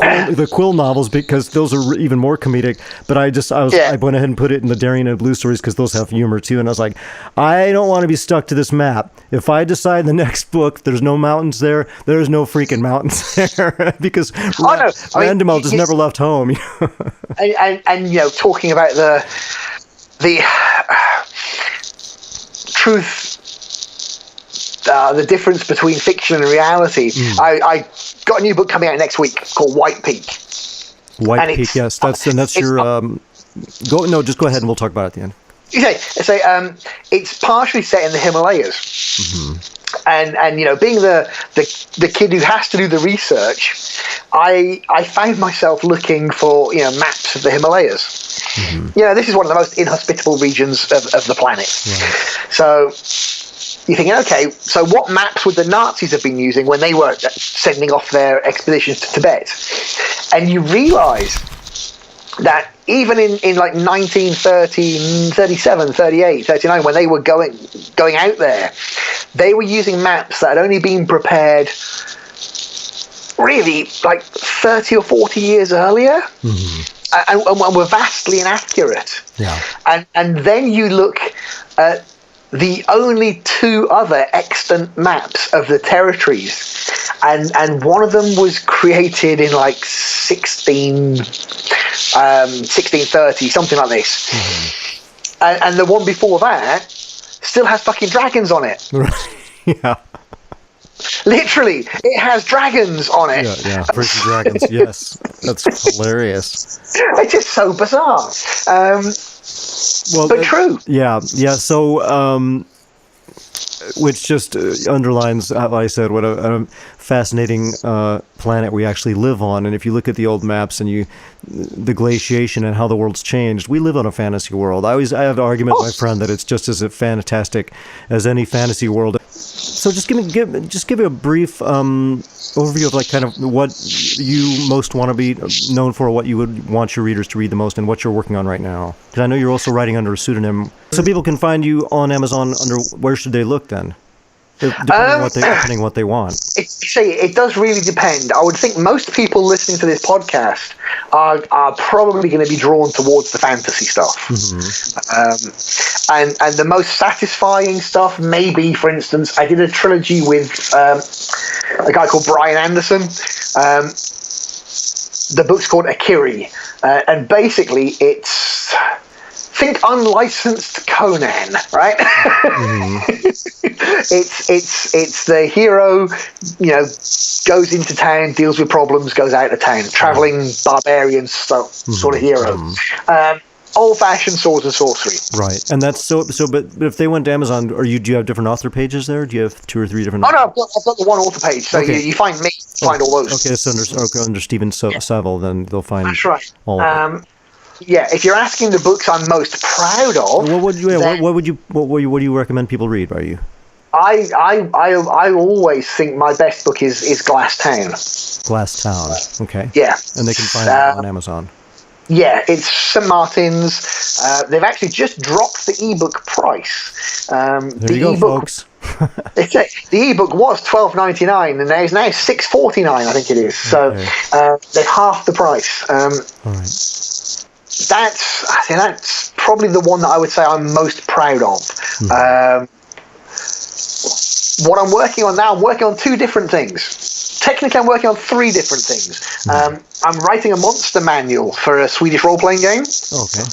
Quill novels, because those are even more comedic. But I went ahead and put it in the Darien and Blue stories because those have humor too. And I was like, I don't want to be stuck to this map. If I decide in the next book there's no mountains there, there's no freaking mountains there because Randomal just never left home. and talking about the truth. The difference between fiction and reality. I got a new book coming out next week called White Peak. White Peak, yes. That's your... just go ahead and we'll talk about it at the end. It's partially set in the Himalayas. Mm-hmm. And being the kid who has to do the research, I found myself looking for maps of the Himalayas. Mm-hmm. This is one of the most inhospitable regions of the planet. Right. So you're thinking, okay, so what maps would the Nazis have been using when they were sending off their expeditions to Tibet? And you realise that even in like 1930, 37, 38, 39, when they were going out there, they were using maps that had only been prepared really like 30 or 40 years earlier. Mm-hmm. And were vastly inaccurate. Yeah. And then you look at the only two other extant maps of the territories, and one of them was created in like 1630, something like this. Mm-hmm. And the one before that still has fucking dragons on it. Yeah. Literally, it has dragons on it. Yeah, freaking dragons, yes. That's hilarious. It's just so bizarre. But true. Yeah. So, which just underlines, how I said, what a fascinating planet we actually live on. And if you look at the old maps and the glaciation and how the world's changed, we live on a fantasy world. I have an argument with my friend that it's just as fantastic as any fantasy world. So just give me a brief overview of like kind of what you most want to be known for, what you would want your readers to read the most, and what you're working on right now. Because I know you're also writing under a pseudonym, so people can find you on Amazon under. Where should they look then? Depending what they want. It does really depend. I would think most people listening to this podcast are probably going to be drawn towards the fantasy stuff. Mm-hmm. And the most satisfying stuff, maybe, for instance, I did a trilogy with a guy called Brian Anderson. The book's called Akiri, and basically it's... Think unlicensed Conan, right? Mm-hmm. It's the hero, goes into town, deals with problems, goes out of town, traveling barbarian sort of hero. Mm-hmm. old-fashioned swords and sorcery. Right, and that's so. But if they went to Amazon, do you have different author pages there? Do you have 2 or 3 different? Oh no, I've got the one author page. So Okay. you find me, find all those. Okay, so under Stephen Savile, then they'll find. That's right. All of it. Yeah, if you're asking the books I'm most proud of, What would you recommend people read by you? I always think my best book is Glass Town. Glass Town. Okay. Yeah. And they can find it on Amazon. Yeah, it's St. Martin's. They've actually just dropped the ebook price. There you go, folks. The ebook was $12.99 and it's now $6.49, I think it is. So they've halved the price. All right. That's probably the one that I would say I'm most proud of. What I'm working on now, I'm working on 2 different things. Technically, I'm working on 3 different things. I'm writing a monster manual for a Swedish role-playing game. Okay.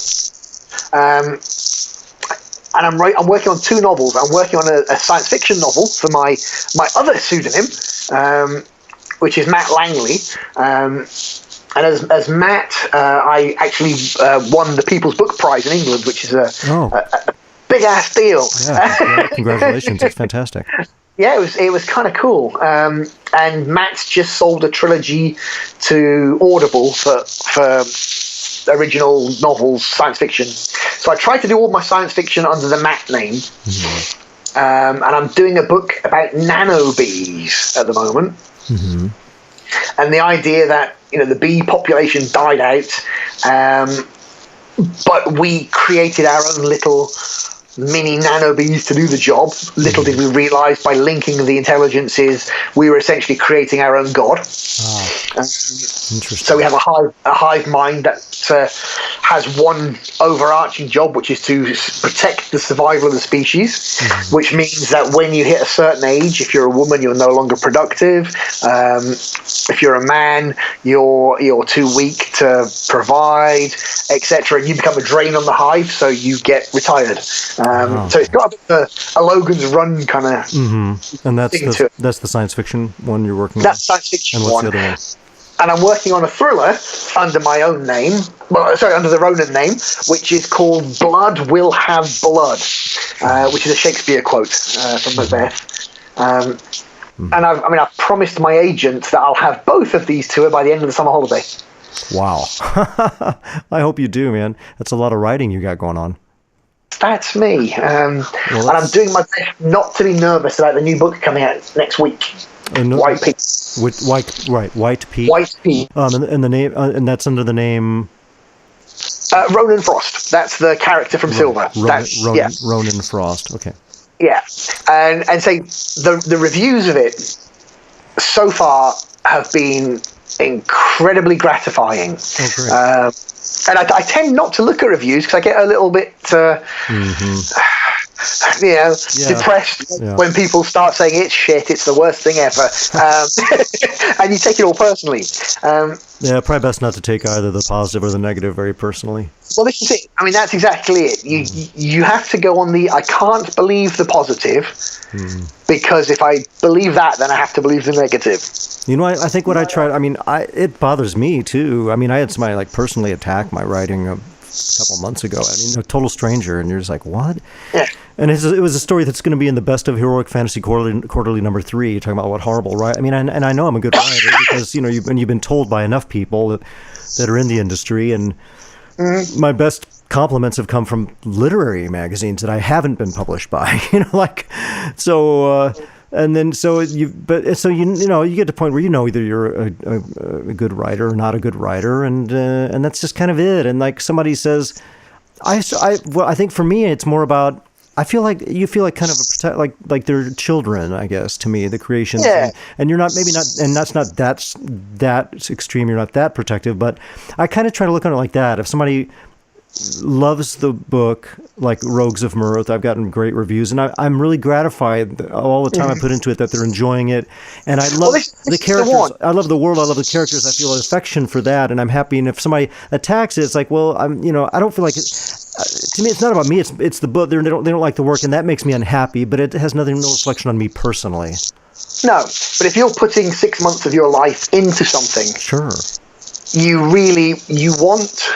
And I'm working on 2 novels. I'm working on a science fiction novel for my other pseudonym, which is Matt Langley. And as Matt, I actually won the People's Book Prize in England, which is a big-ass deal. Yeah, congratulations. That's fantastic. Yeah, it was kind of cool. And Matt's just sold a trilogy to Audible for original novels, science fiction. So I tried to do all my science fiction under the Matt name. And I'm doing a book about nanobees at the moment. And the idea that, the bee population died out, but we created our own little mini nanobees to do the job. Little did we realize by linking the intelligences, we were essentially creating our own god. Interesting. So we have a hive mind that has one overarching job, which is to protect the survival of the species, which means that when you hit a certain age, if you're a woman, you're no longer productive. If you're a man, you're too weak to provide, etc. And you become a drain on the hive, so you get retired. So it's got a bit of a Logan's Run kind of. And that's the science fiction one you're working on. That's science fiction and what's one. the other one? And I'm working on a thriller under my own name, under the Ronan name, which is called Blood Will Have Blood, which is a Shakespeare quote from Macbeth. And I've promised my agent that I'll have both of these to her by the end of the summer holiday. Wow. I hope you do, man. That's a lot of writing you got going on. That's me. And I'm doing my best not to be nervous about the new book coming out next week. White Peak. White Peak. White Peak. And the name, and that's under the name. Ronan Frost. That's the character from Silver. Ronan Frost. Okay. Yeah, and say the reviews of it so far have been incredibly gratifying. Oh, great. And I tend not to look at reviews because I get a little bit. Depressed when people start saying it's shit, it's the worst thing ever, and you take it all personally. Probably best not to take either the positive or the negative very personally. Well, this is it. I mean, that's exactly it. You have to go on the I can't believe the positive, because if I believe that, then I have to believe the negative. I think what I tried, it bothers me too. I had somebody personally attack my writing a couple months ago. A total stranger, and you're just like, what? Yeah. And it was a story that's going to be in the Best of Heroic Fantasy Quarterly number 3, talking about what horrible, right? And I know I'm a good writer because, you've been told by enough people that are in the industry, and my best compliments have come from literary magazines that I haven't been published by, and then you get to the point where either you're a good writer or not a good writer, and that's just kind of it. And somebody says, I think for me it's more about, I feel like you feel like kind of like they're children, I guess, to me, the creations. Yeah. And you're not, maybe not, and that's not that extreme. You're not that protective, but I kind of try to look at it like that. If somebody loves the book, like Rogues of Mirth, I've gotten great reviews, and I'm really gratified all the time I put into it that they're enjoying it, and I love the characters. I love the world. I love the characters. I feel affection for that, and I'm happy. And if somebody attacks it, it's like, well, I don't feel like it. To me, it's not about me. It's the book. They don't like the work, and that makes me unhappy. But it has no reflection on me personally. No, but if you're putting 6 months of your life into something, sure, you want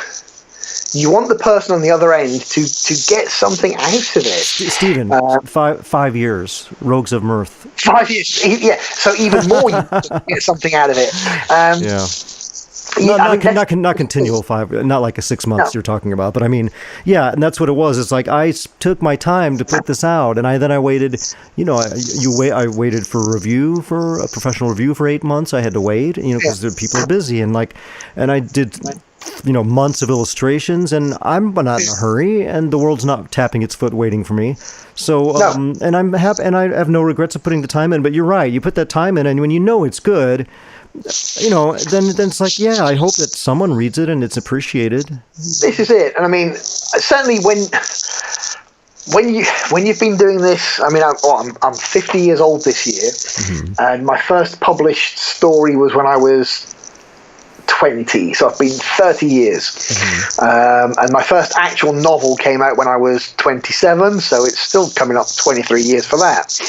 you want the person on the other end to get something out of it. Stephen, 5 years, Rogues of Mirth. 5 years, yeah. So even more, you get something out of it. Not continual 5, not like a 6 months you're talking about, but I mean, yeah, and that's what it was. It's like I took my time to put this out, and I waited. I waited for a professional review for 8 months. I had to wait, because people are busy, and I did. Months of illustrations, and I'm not in a hurry, and the world's not tapping its foot waiting for me. So, and I'm happy, and I have no regrets of putting the time in. But you're right, you put that time in, and when it's good, then it's like, yeah, I hope that someone reads it and it's appreciated. This is it, and I mean, certainly when you've been doing this, I mean, I'm 50 years old this year, and my first published story was when I was 20, so I've been 30 years. And my first actual novel came out when I was 27, so it's still coming up 23 years for that.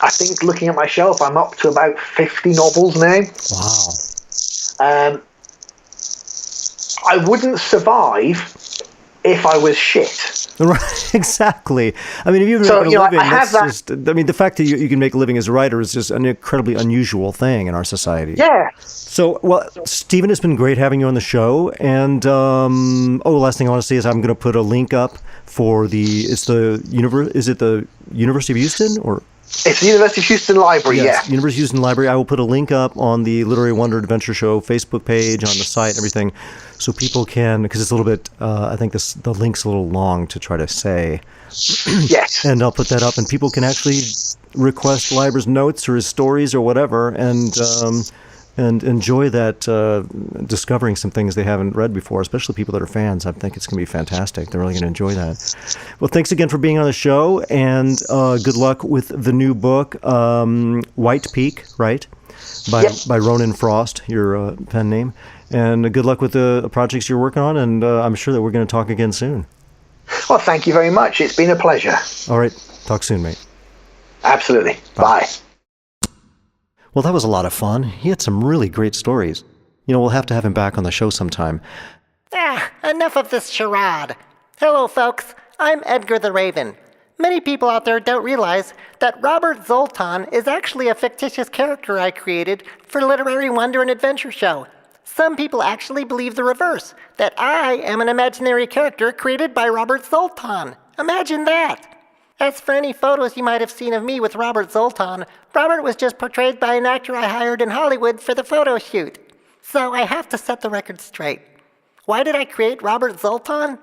I think looking at my shelf, I'm up to about 50 novels now. Wow. I wouldn't survive if I was shit. Right, exactly. I mean, if you're making a living, the fact that you can make a living as a writer is just an incredibly unusual thing in our society. Yeah. So, Stephen, it's been great having you on the show. And, last thing I want to say is I'm going to put a link up for is it the University of Houston or? It's the University of Houston Library, yes, University of Houston Library. I will put a link up on the Literary Wonder Adventure Show Facebook page, on the site, everything, so people can, because it's a little bit, I think the link's a little long to try to say. Yes. And I'll put that up, and people can actually request Leiber's notes or his stories or whatever, and enjoy that, discovering some things they haven't read before, especially people that are fans. I think it's going to be fantastic. They're really going to enjoy that. Well, thanks again for being on the show, and good luck with the new book, White Peak, right? By Ronan Frost, your pen name. And good luck with the projects you're working on, and I'm sure that we're going to talk again soon. Well, thank you very much. It's been a pleasure. All right. Talk soon, mate. Absolutely. Bye. Well, that was a lot of fun. He had some really great stories. We'll have to have him back on the show sometime. Enough of this charade. Hello, folks. I'm Edgar the Raven. Many people out there don't realize that Robert Zoltan is actually a fictitious character I created for Literary Wonder and Adventure Show. Some people actually believe the reverse, that I am an imaginary character created by Robert Zoltan. Imagine that. As for any photos you might have seen of me with Robert Zoltan, Robert was just portrayed by an actor I hired in Hollywood for the photo shoot. So I have to set the record straight. Why did I create Robert Zoltan?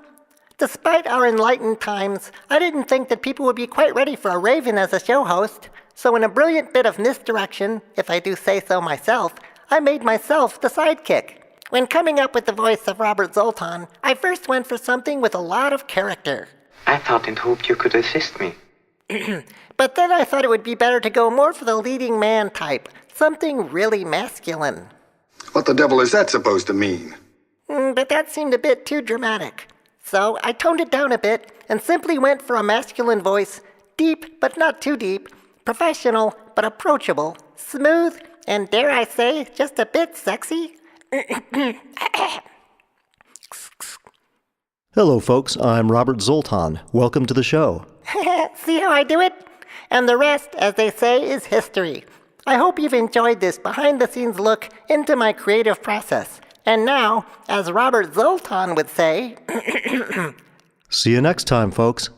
Despite our enlightened times, I didn't think that people would be quite ready for a raven as a show host. So in a brilliant bit of misdirection, if I do say so myself, I made myself the sidekick. When coming up with the voice of Robert Zoltan, I first went for something with a lot of character. I thought and hoped you could assist me. But then I thought it would be better to go more for the leading man type, something really masculine. What the devil is that supposed to mean? But that seemed a bit too dramatic. So I toned it down a bit and simply went for a masculine voice, deep but not too deep, professional but approachable, smooth, and dare I say, just a bit sexy. Hello, folks. I'm Robert Zoltan. Welcome to the show. See how I do it? And the rest, as they say, is history. I hope you've enjoyed this behind-the-scenes look into my creative process. And now, as Robert Zoltan would say... See you next time, folks.